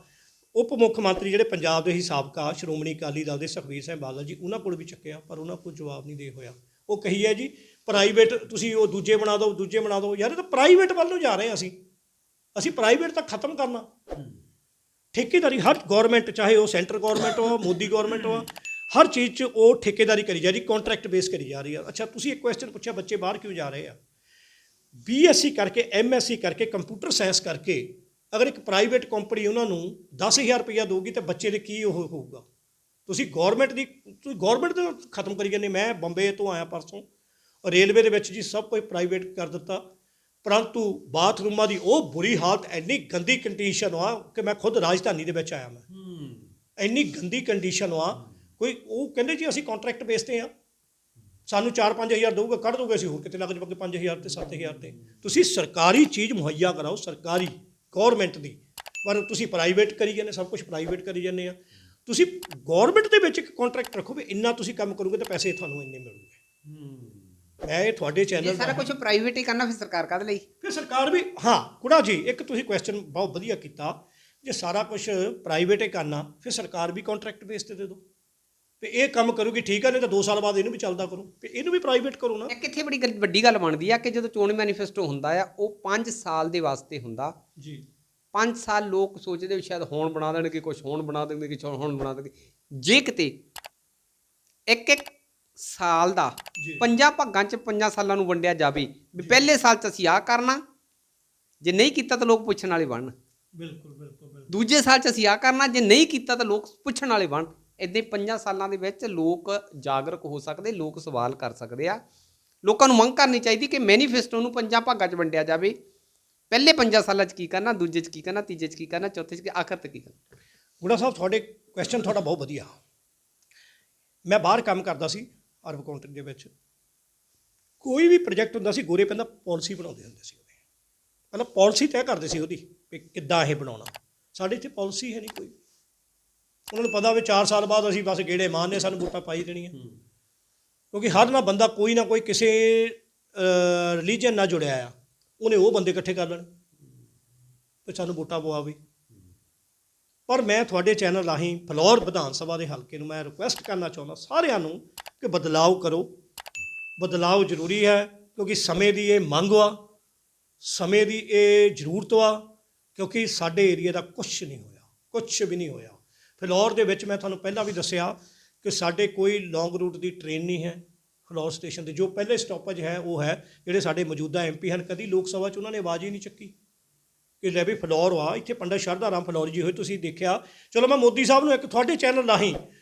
Speaker 2: ਉਪ ਮੁੱਖ ਮੰਤਰੀ ਜਿਹੜੇ ਪੰਜਾਬ ਦੇ ਹੀ ਸਾਬਕਾ ਸ਼੍ਰੋਮਣੀ ਅਕਾਲੀ ਦਲ ਦੇ ਸੁਖਬੀਰ ਸਿੰਘ ਬਾਦਲ ਜੀ, ਉਹਨਾਂ ਕੋਲ ਵੀ ਚੱਕਿਆ, ਪਰ ਉਹਨਾਂ ਕੋਲ ਜਵਾਬ ਨਹੀਂ ਦੇ ਹੋਇਆ। ਉਹ ਕਹੀ ਹੈ ਜੀ ਪ੍ਰਾਈਵੇਟ, ਤੁਸੀਂ ਉਹ ਦੂਜੇ ਬਣਾ ਦਿਓ। ਯਾਰ ਇਹ ਤਾਂ ਪ੍ਰਾਈਵੇਟ ਵੱਲ ਨੂੰ ਜਾ ਰਹੇ ਹਾਂ ਅਸੀਂ ਪ੍ਰਾਈਵੇਟ ਤਾਂ ਖਤਮ ਕਰਨਾ। ਠੇਕੇਦਾਰੀ ਹਰ ਗੌਰਮੈਂਟ, ਚਾਹੇ ਉਹ ਸੈਂਟਰ ਗੌਰਮੈਂਟ ਹੋ, ਮੋਦੀ ਗੌਰਮੈਂਟ ਹੋ, ਹਰ ਚੀਜ਼ 'ਚ ਉਹ ਠੇਕੇਦਾਰੀ ਕਰੀ ਜਾ ਰਹੀ, ਕੰਟਰੈਕਟ ਬੇਸ ਕਰੀ ਜਾ ਰਹੀ ਆ। ਅੱਛਾ ਤੁਸੀਂ ਇੱਕ ਕੁਐਸਚਨ ਪੁੱਛਿਆ, ਬੱਚੇ ਬਾਹਰ ਕਿਉਂ ਜਾ ਰਹੇ ਆ? BSc ਕਰਕੇ, MSc ਕਰਕੇ, ਕੰਪਿਊਟਰ ਸਾਇੰਸ ਕਰਕੇ, ਅਗਰ ਇੱਕ ਪ੍ਰਾਈਵੇਟ ਕੰਪਨੀ ਉਹਨਾਂ ਨੂੰ 10,000 ਰੁਪਈਆ ਦੇਊਗੀ ਤਾਂ ਬੱਚੇ ਦੇ ਕੀ ਉਹ ਹੋਊਗਾ? ਤੁਸੀਂ ਗੌਰਮੈਂਟ ਦੇ ਖਤਮ ਕਰੀ ਜਾਂਦੇ। ਮੈਂ ਬੰਬੇ ਤੋਂ ਆਇਆ ਪਰਸੋਂ, ਰੇਲਵੇ ਦੇ ਵਿੱਚ ਜੀ ਸਭ ਕੁਝ ਪ੍ਰਾਈਵੇਟ ਕਰ ਦਿੱਤਾ, ਪਰੰਤੂ ਬਾਥਰੂਮਾਂ ਦੀ ਉਹ ਬੁਰੀ ਹਾਲਤ, ਇੰਨੀ ਗੰਦੀ ਕੰਡੀਸ਼ਨ ਆ ਕਿ ਮੈਂ ਖੁਦ ਰਾਜਧਾਨੀ ਦੇ ਵਿੱਚ ਆਇਆ, ਮੈਂ ਇੰਨੀ ਗੰਦੀ ਕੰਡੀਸ਼ਨ ਆ। ਕੋਈ ਉਹ ਕਹਿੰਦੇ ਜੀ ਅਸੀਂ ਕੰਟਰੈਕਟ ਬੇਸ 'ਤੇ ਆ, ਸਾਨੂੰ 4-5 ਹਜ਼ਾਰ ਦੇਊਗਾ, ਕੱਢ ਦਊਗਾ, ਅਸੀਂ ਹੋਰ ਕਿਤੇ ਲੱਗ ਜਾਵਾਂਗੇ 5,000 ਤੇ 7,000 ਤੇ। ਤੁਸੀਂ ਸਰਕਾਰੀ ਚੀਜ਼ ਮੁਹੱਈਆ ਕਰਾਓ, ਸਰਕਾਰੀ ਗੌਰਮੈਂਟ ਦੀ, ਪਰ ਤੁਸੀਂ ਪ੍ਰਾਈਵੇਟ ਕਰੀ ਜਾਂਦੇ, ਸਭ ਕੁਝ ਪ੍ਰਾਈਵੇਟ ਕਰੀ ਜਾਂਦੇ ਆ। ਤੁਸੀਂ ਗੌਰਮੈਂਟ ਦੇ ਵਿੱਚ ਇੱਕ ਕੰਟਰੈਕਟ ਰੱਖੋ ਵੀ ਇੰਨਾ ਤੁਸੀਂ ਕੰਮ ਕਰੋਗੇ ਤਾਂ ਪੈਸੇ ਤੁਹਾਨੂੰ ਇੰਨੇ ਮਿਲੂਗੇ। ਮੈਂ ਇਹ ਤੁਹਾਡੇ ਚੈਨਲ
Speaker 1: ਸਾਰਾ ਕੁਝ ਪ੍ਰਾਈਵੇਟ ਹੀ ਕਰਨਾ, ਫਿਰ ਸਰਕਾਰ ਕਾਹਦੇ ਲਈ?
Speaker 2: ਫਿਰ ਸਰਕਾਰ ਵੀ, ਹਾਂ ਕੁੜਾ ਜੀ, ਇੱਕ ਤੁਸੀਂ ਕੁਐਸਚਨ ਬਹੁਤ ਵਧੀਆ ਕੀਤਾ ਜੇ ਸਾਰਾ ਕੁਝ ਪ੍ਰਾਈਵੇਟ ਹੀ ਕਰਨਾ ਫਿਰ ਸਰਕਾਰ ਵੀ ਕੰਟਰੈਕਟ ਬੇਸ ਤੇ ਦੇ ਦਿਓ ਤੇ ਇਹ ਕੰਮ ਕਰੂਗੀ, ਠੀਕ ਹੈ, ਨਹੀਂ ਤਾਂ 2 ਸਾਲ ਬਾਅਦ ਇਹਨੂੰ ਵੀ ਚੱਲਦਾ ਕਰੋ ਤੇ ਇਹਨੂੰ ਵੀ ਪ੍ਰਾਈਵੇਟ ਕਰੋ ਨਾ।
Speaker 1: ਇੱਕ ਇੱਥੇ ਵੱਡੀ ਗੱਲ ਬਣਦੀ ਆ ਕਿ ਜਦੋਂ ਚੋਣ ਮੈਨੀਫੈਸਟੋ ਹੁੰਦਾ ਆ ਉਹ 5 ਸਾਲ ਦੇ ਵਾਸਤੇ ਹੁੰਦਾ
Speaker 2: ਜੀ।
Speaker 1: 5 ਸਾਲ ਲੋਕ ਸੋਚਦੇ ਵੀ ਸ਼ਾਇਦ ਹੁਣ ਬਣਾ ਦੇਣਗੇ, ਕੁਝ ਹੁਣ ਬਣਾ ਦੇਣਗੇ, ਕੁਝ ਹੁਣ ਬਣਾ ਦੇਣਗੇ। ਜੇ ਕਿਤੇ ਇੱਕ ਸਾਲ ਦਾ 5 ਭਾਗਾਂ 'ਚ 5 ਸਾਲਾਂ ਨੂੰ ਵੰਡਿਆ ਜਾਵੇ ਵੀ ਪਹਿਲੇ ਸਾਲ 'ਚ ਅਸੀਂ ਆਹ ਕਰਨਾ, ਜੇ ਨਹੀਂ ਕੀਤਾ ਤਾਂ ਲੋਕ ਪੁੱਛਣ ਵਾਲੇ ਬਣਨ।
Speaker 2: ਬਿਲਕੁਲ।
Speaker 1: ਦੂਜੇ ਸਾਲ 'ਚ ਅਸੀਂ ਆਹ ਕਰਨਾ, ਜੇ ਨਹੀਂ ਕੀਤਾ ਤਾਂ ਲੋਕ ਪੁੱਛਣ ਵਾਲੇ ਬਣਨ। ਇੱਦਾਂ 5 ਸਾਲਾਂ ਦੇ ਵਿੱਚ ਲੋਕ ਜਾਗਰੂਕ ਹੋ ਸਕਦੇ, ਲੋਕ ਸਵਾਲ ਕਰ ਸਕਦੇ ਆ। ਲੋਕਾਂ ਨੂੰ ਮੰਗ ਕਰਨੀ ਚਾਹੀਦੀ ਕਿ ਮੈਨੀਫੈਸਟੋ ਨੂੰ 5 ਭਾਗਾਂ 'ਚ ਵੰਡਿਆ ਜਾਵੇ। ਪਹਿਲੇ 5 ਸਾਲਾਂ 'ਚ ਕੀ ਕਰਨਾ, ਦੂਜੇ 'ਚ ਕੀ ਕਰਨਾ, ਤੀਜੇ 'ਚ ਕੀ ਕਰਨਾ, ਚੌਥੇ 'ਚ ਆਖਰ 'ਤੇ ਕੀ ਕਰਨਾ।
Speaker 2: ਗੁੜਾ ਸਾਹਿਬ ਤੁਹਾਡੇ ਕੁਐਸਚਨ ਤੁਹਾਡਾ ਬਹੁਤ ਵਧੀਆ। ਮੈਂ ਬਾਹਰ ਕੰਮ ਕਰਦਾ ਸੀ ਅਰਬ ਕੰਟਰੀ ਦੇ ਵਿੱਚ। ਕੋਈ ਵੀ ਪ੍ਰੋਜੈਕਟ ਹੁੰਦਾ ਸੀ, ਗੋਰੇ ਪਹਿਲਾਂ ਪਾਲਿਸੀ ਬਣਾਉਂਦੇ ਹੁੰਦੇ ਸੀ। ਪਹਿਲਾਂ ਪਾਲਿਸੀ ਤੈਅ ਕਰਦੇ ਸੀ ਉਹਦੀ ਵੀ ਕਿੱਦਾਂ ਇਹ ਬਣਾਉਣਾ। ਸਾਡੇ ਇੱਥੇ ਪਾਲਿਸੀ ਹੈ ਨਹੀਂ ਕੋਈ। ਉਹਨਾਂ ਨੂੰ ਪਤਾ ਵੀ 4 ਸਾਲ ਬਾਅਦ ਅਸੀਂ ਬਸ ਗੇੜੇ ਮਾਰਨੇ, ਸਾਨੂੰ ਵੋਟਾਂ ਪਾਈ ਦੇਣੀਆਂ। ਕਿਉਂਕਿ ਹਰ ਨਾ ਬੰਦਾ ਕੋਈ ਨਾ ਕੋਈ ਕਿਸੇ ਰਿਲੀਜਨ ਨਾਲ ਜੁੜਿਆ ਆ, ਉਹਨੇ ਉਹ ਬੰਦੇ ਇਕੱਠੇ ਕਰ ਲੈਣ ਤੇ ਸਾਨੂੰ ਵੋਟਾਂ ਪਵਾਵੇ। ਪਰ ਮੈਂ ਤੁਹਾਡੇ ਚੈਨਲ ਰਾਹੀਂ ਫਲੌਰ ਵਿਧਾਨ ਸਭਾ ਦੇ ਹਲਕੇ ਨੂੰ ਮੈਂ ਰਿਕੁਐਸਟ ਕਰਨਾ ਚਾਹੁੰਦਾ ਸਾਰਿਆਂ ਨੂੰ ਕਿ ਬਦਲਾਓ ਕਰੋ। ਬਦਲਾਓ ਜ਼ਰੂਰੀ ਹੈ ਕਿਉਂਕਿ ਸਮੇਂ ਦੀ ਇਹ ਮੰਗ ਵਾ, ਸਮੇਂ ਦੀ ਇਹ ਜ਼ਰੂਰਤ ਵਾ। ਕਿਉਂਕਿ ਸਾਡੇ ਏਰੀਆ ਦਾ ਕੁਛ ਨਹੀਂ ਹੋਇਆ, ਕੁਛ ਵੀ ਨਹੀਂ ਹੋਇਆ। ਫਿਲੌਰ ਦੇ ਵਿੱਚ ਮੈਂ ਤੁਹਾਨੂੰ ਪਹਿਲਾਂ ਵੀ ਦੱਸਿਆ ਕਿ ਸਾਡੇ ਕੋਈ ਲੌਂਗ ਰੂਟ ਦੀ ਟ੍ਰੇਨ ਨਹੀਂ ਹੈ ਫਿਲੌਰ ਸਟੇਸ਼ਨ 'ਤੇ। ਜੋ ਪਹਿਲੇ ਸਟਾਪੇਜ ਹੈ ਉਹ ਹੈ ਜਿਹੜੇ ਸਾਡੇ ਮੌਜੂਦਾ MP ਹਨ। ਕਦੀ ਲੋਕ ਸਭਾ 'ਚ ਉਹਨਾਂ ਨੇ ਆਵਾਜ਼ ਹੀ ਨਹੀਂ ਚੱਕੀ ਕਿ ਲੈ ਵੀ ਫਿਲੌਰ ਆ, ਇੱਥੇ ਪੰਡਤ ਸ਼ਰਧਾ ਰਾਮ ਫਿਲੌਰੀ ਜੀ ਹੋਏ, ਤੁਸੀਂ ਦੇਖਿਆ। ਚਲੋ ਮੈਂ ਮੋਦੀ ਸਾਹਿਬ ਨੂੰ ਇੱਕ ਤੁਹਾਡੇ ਚੈਨਲ ਰਾਹੀਂ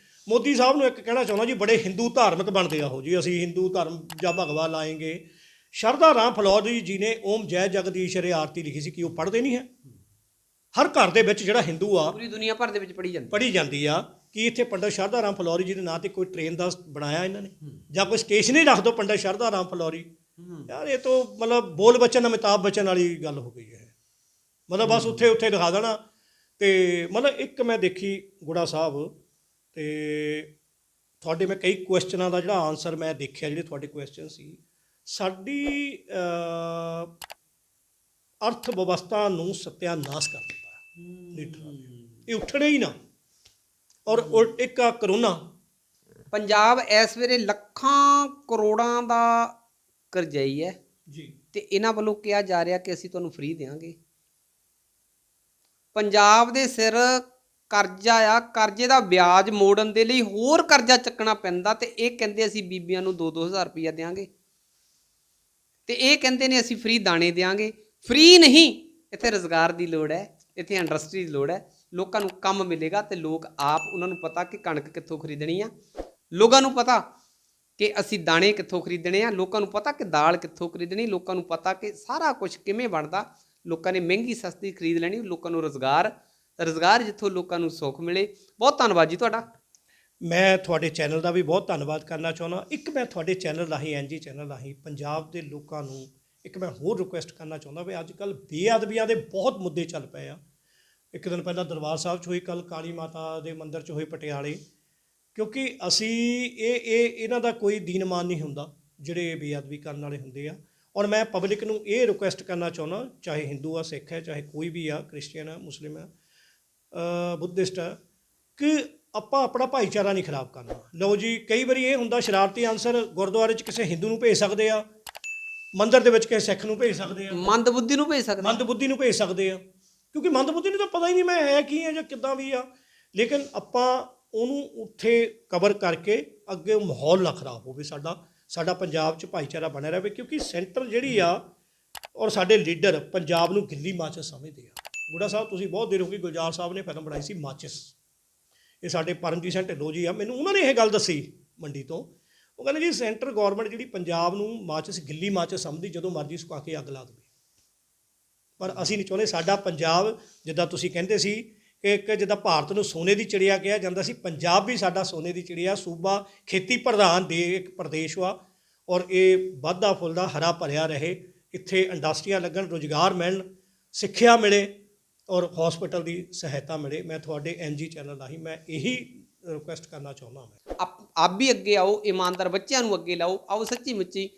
Speaker 2: ਮੋਦੀ ਸਾਹਿਬ ਨੂੰ ਇੱਕ ਕਹਿਣਾ ਚਾਹੁੰਦਾ ਜੀ, ਬੜੇ ਹਿੰਦੂ ਧਾਰਮਿਕ ਬਣਦੇ ਆ ਉਹ ਜੀ, ਅਸੀਂ ਹਿੰਦੂ ਧਰਮ ਜਾਂ ਭਗਵਾ ਲਾਏਂਗੇ। ਸ਼ਰਧਾ ਰਾਮ ਫਿਲੌਰੀ ਜੀ ਨੇ ਓਮ ਜੈ ਜਗਦੀਸ਼ਰੇ ਆਰਤੀ ਲਿਖੀ ਸੀ, ਕਿ ਉਹ ਪੜ੍ਹਦੇ ਨਹੀਂ ਹੈ? ਹਰ ਘਰ ਦੇ ਵਿੱਚ ਜਿਹੜਾ ਹਿੰਦੂ ਆ
Speaker 1: ਪੂਰੀ ਦੁਨੀਆ ਭਰ ਦੇ ਵਿੱਚ
Speaker 2: ਪੜ੍ਹੀ ਜਾਂਦੀ ਆ ਕਿ ਇੱਥੇ ਪੰਡਤ ਸ਼ਰਧਾ ਰਾਮ ਫਿਲੌਰੀ ਜੀ ਦੇ ਨਾਂ 'ਤੇ ਕੋਈ ਟ੍ਰੇਨ ਦਾ ਬਣਾਇਆ ਇਹਨਾਂ ਨੇ, ਜਾਂ ਕੋਈ ਸਟੇਸ਼ਨ ਹੀ ਰੱਖ ਦਿਓ ਪੰਡਤ ਸ਼ਰਧਾ ਰਾਮ ਫਿਲੌਰੀ। ਯਾਰ ਇਹ ਤਾਂ ਮਤਲਬ ਬੋਲ ਬੱਚਨ ਅਮਿਤਾਭ ਬੱਚਨ ਵਾਲੀ ਗੱਲ ਹੋ ਗਈ ਹੈ। ਮਤਲਬ ਬਸ ਉੱਥੇ ਦਿਖਾ ਦੇਣਾ। ਅਤੇ ਮਤਲਬ ਇੱਕ ਮੈਂ ਦੇਖੀ ਗੁੜਾ ਸਾਹਿਬ, ਅਤੇ ਤੁਹਾਡੇ ਮੈਂ ਕਈ ਕੁਐਸਚਨਾਂ ਦਾ ਜਿਹੜਾ ਆਨਸਰ ਮੈਂ ਦੇਖਿਆ, ਜਿਹੜੇ ਤੁਹਾਡੇ ਕੁਐਸਚਨ ਸੀ, ਸਾਡੀ ਅਰਥ ਵਿਵਸਥਾ ਨੂੰ ਸਤਿਆਨਾਸ਼ ਕਰ ਦਿੱਤਾ ਲੀਡਰਾਂ ਨੇ। ਇਹ ਉੱਠਣੇ ਹੀ ਨਾ। ਔਰ ਇੱਕ ਆ ਕਰੋਨਾ।
Speaker 1: ਪੰਜਾਬ ਇਸ ਵੇਲੇ ਲੱਖਾਂ ਕਰੋੜਾਂ ਦਾ ਕਰਜ਼ਈ ਹੈ
Speaker 2: ਜੀ,
Speaker 1: ਤੇ ਇਹਨਾਂ ਵੱਲੋਂ ਕਿਹਾ ਜਾ ਰਿਹਾ ਕਿ ਅਸੀਂ ਤੁਹਾਨੂੰ ਫ੍ਰੀ ਦੇਵਾਂਗੇ। ਪੰਜਾਬ ਦੇ ਸਿਰ ਕਰਜ਼ਾ ਆ, ਕਰਜ਼ੇ ਦਾ ਵਿਆਜ ਮੋੜਨ ਦੇ ਲਈ ਹੋਰ ਕਰਜ਼ਾ ਚੱਕਣਾ ਪੈਂਦਾ, ਤੇ ਇਹ ਕਹਿੰਦੇ ਅਸੀਂ ਬੀਬੀਆਂ ਨੂੰ 2-2 ਹਜ਼ਾਰ ਰੁਪਈਆ ਦੇਵਾਂਗੇ, ਤੇ ਇਹ ਕਹਿੰਦੇ ਨੇ ਅਸੀਂ ਫ੍ਰੀ ਦਾਣੇ ਦੇਵਾਂਗੇ। ਫ੍ਰੀ ਨਹੀਂ, ਇੱਥੇ ਰੁਜ਼ਗਾਰ ਦੀ ਲੋੜ ਹੈ, ਇੱਥੇ ਇੰਡਸਟਰੀ ਦੀ ਲੋੜ ਹੈ। ਲੋਕਾਂ ਨੂੰ ਕੰਮ ਮਿਲੇਗਾ ਤੇ ਲੋਕ ਆਪ, ਉਹਨਾਂ ਨੂੰ ਪਤਾ ਕਿ ਕਣਕ ਕਿੱਥੋਂ ਖਰੀਦਣੀ ਆ, ਲੋਕਾਂ ਨੂੰ ਪਤਾ ਕਿ ਅਸੀਂ ਦਾਣੇ ਕਿੱਥੋਂ ਖਰੀਦਣੇ ਆ, ਲੋਕਾਂ ਨੂੰ ਪਤਾ ਕਿ ਦਾਲ ਕਿੱਥੋਂ ਖਰੀਦਣੀ, ਲੋਕਾਂ ਨੂੰ ਪਤਾ ਕਿ ਸਾਰਾ ਕੁਝ ਕਿਵੇਂ ਬਣਦਾ। ਲੋਕਾਂ ਨੇ ਮਹਿੰਗੀ ਸਸਤੀ ਖਰੀਦ ਲੈਣੀ। ਲੋਕਾਂ ਨੂੰ ਰੁਜ਼ਗਾਰ ਜਿੱਥੋਂ ਲੋਕਾਂ ਨੂੰ ਸੁੱਖ ਮਿਲੇ। ਬਹੁਤ ਧੰਨਵਾਦ ਜੀ ਤੁਹਾਡਾ।
Speaker 2: ਮੈਂ ਤੁਹਾਡੇ ਚੈਨਲ ਦਾ ਵੀ ਬਹੁਤ ਧੰਨਵਾਦ ਕਰਨਾ ਚਾਹੁੰਦਾ। ਇੱਕ ਮੈਂ ਤੁਹਾਡੇ ਚੈਨਲ ਰਾਹੀਂ NG ਚੈਨਲ ਰਾਹੀਂ ਪੰਜਾਬ ਦੇ ਲੋਕਾਂ ਨੂੰ ਇੱਕ ਮੈਂ ਹੋਰ ਰਿਕੁਐਸਟ ਕਰਨਾ ਚਾਹੁੰਦਾ ਵੀ ਅੱਜ ਕੱਲ੍ਹ ਬੇਅਦਬੀਆਂ ਦੇ ਬਹੁਤ ਮੁੱਦੇ ਚੱਲ ਪਏ ਆ। ਇੱਕ ਦਿਨ ਪਹਿਲਾਂ ਦਰਬਾਰ ਸਾਹਿਬ 'ਚ ਹੋਈ, ਕੱਲ੍ਹ ਕਾਲੀ ਮਾਤਾ ਦੇ ਮੰਦਿਰ 'ਚ ਹੋਈ ਪਟਿਆਲੇ। ਕਿਉਂਕਿ ਅਸੀਂ ਇਹਨਾਂ ਦਾ ਕੋਈ ਦੀਨਮਾਨ ਨਹੀਂ ਹੁੰਦਾ ਜਿਹੜੇ ਬੇਅਦਬੀ ਕਰਨ ਵਾਲੇ ਹੁੰਦੇ ਆ। ਔਰ ਮੈਂ ਪਬਲਿਕ ਨੂੰ ਇਹ ਰਿਕੁਐਸਟ ਕਰਨਾ ਚਾਹੁੰਦਾ, ਚਾਹੇ ਹਿੰਦੂ ਆ, ਸਿੱਖ ਹੈ, ਚਾਹੇ ਕੋਈ ਵੀ ਆ, ਕ੍ਰਿਸਚੀਅਨ ਆ, ਮੁਸਲਿਮ ਆ, ਬੁੱਧਿਸਟ ਆ, ਕਿ ਆਪਾਂ ਆਪਣਾ ਭਾਈਚਾਰਾ ਨਹੀਂ ਖਰਾਬ ਕਰਨਾ। ਲਓ ਜੀ, ਕਈ ਵਾਰੀ ਇਹ ਹੁੰਦਾ ਸ਼ਰਾਰਤੀ ਅਨਸਰ ਗੁਰਦੁਆਰੇ 'ਚ ਕਿਸੇ ਹਿੰਦੂ ਨੂੰ ਭੇਜ ਸਕਦੇ ਆ, ਮੰਦਿਰ ਦੇ ਵਿੱਚ ਕਿਸੇ ਸਿੱਖ ਨੂੰ ਭੇਜ ਸਕਦੇ ਆ,
Speaker 1: ਮੰਦਬੁੱਧੀ ਨੂੰ ਭੇਜ
Speaker 2: ਸਕਦੇ ਆ। ਕਿਉਂਕਿ ਮੰਦਬੁੱਧੀ ਨੂੰ ਤਾਂ ਪਤਾ ਹੀ ਨਹੀਂ ਮੈਂ ਹੈ ਕੀ ਆ ਜਾਂ ਕਿੱਦਾਂ ਵੀ ਆ। ਲੇਕਿਨ ਆਪਾਂ ਉਹਨੂੰ ਉੱਥੇ ਕਵਰ ਕਰਕੇ ਅੱਗੇ ਮਾਹੌਲ ਨਾ ਖਰਾਬ ਹੋਵੇ, ਸਾਡਾ ਪੰਜਾਬ 'ਚ ਭਾਈਚਾਰਾ ਬਣਿਆ ਰਹੇ। ਕਿਉਂਕਿ ਸੈਂਟਰ ਜਿਹੜੀ ਆ ਔਰ ਸਾਡੇ ਲੀਡਰ ਪੰਜਾਬ ਨੂੰ ਗਿੱਲੀ ਮਾਚਿਸ ਸਮਝਦੇ ਆ। ਗੁੜਾ ਸਾਹਿਬ, ਤੁਸੀਂ ਬਹੁਤ ਦੇਰ ਹੋ ਗਈ, ਗੁਲਜ਼ਾਰ ਸਾਹਿਬ ਨੇ ਫਿਲਮ ਬਣਾਈ ਸੀ ਮਾਚਿਸ, ਇਹ ਸਾਡੇ ਪਰਮਜੀਤ ਸਿੰਘ ਢਿੱਲੋਂ ਜੀ ਆ, ਮੈਨੂੰ ਉਹਨਾਂ ਨੇ ਇਹ ਗੱਲ ਦੱਸੀ ਮੰਡੀ ਤੋਂ। ਉਹ ਕਹਿੰਦੇ ਜੀ ਸੈਂਟਰ ਗੌਰਮੈਂਟ ਜਿਹੜੀ ਪੰਜਾਬ ਨੂੰ ਮਾਚਿਸ, ਗਿੱਲੀ ਮਾਚਿਸ ਸਮਝਦੀ, ਜਦੋਂ ਮਰਜ਼ੀ ਸੁਕਾ ਕੇ ਅੱਗ ਲਾ ਦੇਵੇ। ਪਰ ਅਸੀਂ ਨਹੀਂ ਚਾਹੁੰਦੇ ਸਾਡਾ ਪੰਜਾਬ, ਜਿੱਦਾਂ ਤੁਸੀਂ ਕਹਿੰਦੇ ਸੀ ਕਿ ਇੱਕ ਜਿੱਦਾਂ ਭਾਰਤ ਨੂੰ ਸੋਨੇ ਦੀ ਚਿੜੀਆ ਕਿਹਾ ਜਾਂਦਾ ਸੀ, ਪੰਜਾਬ ਵੀ ਸਾਡਾ ਸੋਨੇ ਦੀ ਚਿੜੀਆ। ਸੂਬਾ ਖੇਤੀ ਪ੍ਰਧਾਨ ਦੇ ਇੱਕ ਪ੍ਰਦੇਸ਼ ਵਾ, ਔਰ ਇਹ ਵੱਧਦਾ ਫੁੱਲਦਾ ਹਰਾ ਭਰਿਆ ਰਹੇ। ਇੱਥੇ ਇੰਡਸਟਰੀਆਂ ਲੱਗਣ, ਰੁਜ਼ਗਾਰ ਮਿਲਣ, ਸਿੱਖਿਆ ਮਿਲੇ ਔਰ ਹੌਸਪੀਟਲ ਦੀ ਸਹਾਇਤਾ ਮਿਲੇ। ਮੈਂ ਤੁਹਾਡੇ NG ਚੈਨਲ ਰਾਹੀਂ ਮੈਂ ਇਹੀ ਰਿਕੁਐਸਟ ਕਰਨਾ ਚਾਹੁੰਦਾ। ਮੈਂ
Speaker 1: ਆਪ ਵੀ ਅੱਗੇ ਆਓ, ਇਮਾਨਦਾਰ ਬੱਚਿਆਂ ਨੂੰ ਅੱਗੇ ਲਾਓ। ਆਓ ਸੱਚੀ ਮੁੱਚੀ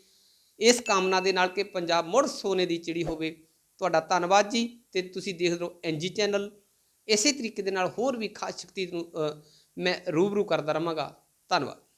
Speaker 1: ਇਸ ਕਾਮਨਾ ਦੇ ਨਾਲ ਕਿ ਪੰਜਾਬ ਮੁੜ ਸੋਨੇ ਦੀ ਚਿੜੀ ਹੋਵੇ। ਤੁਹਾਡਾ ਧੰਨਵਾਦ ਜੀ। ਤੇ ਤੁਸੀਂ ਦੇਖ ਲਓ NG ਚੈਨਲ, ਇਸੇ ਤਰੀਕੇ ਦੇ ਨਾਲ ਹੋਰ ਵੀ ਖਾਸ ਸ਼ਖਸੀਅਤ ਨੂੰ ਮੈਂ ਰੂਬਰੂ ਕਰਦਾ ਰਹਾਂਗਾ। ਧੰਨਵਾਦ।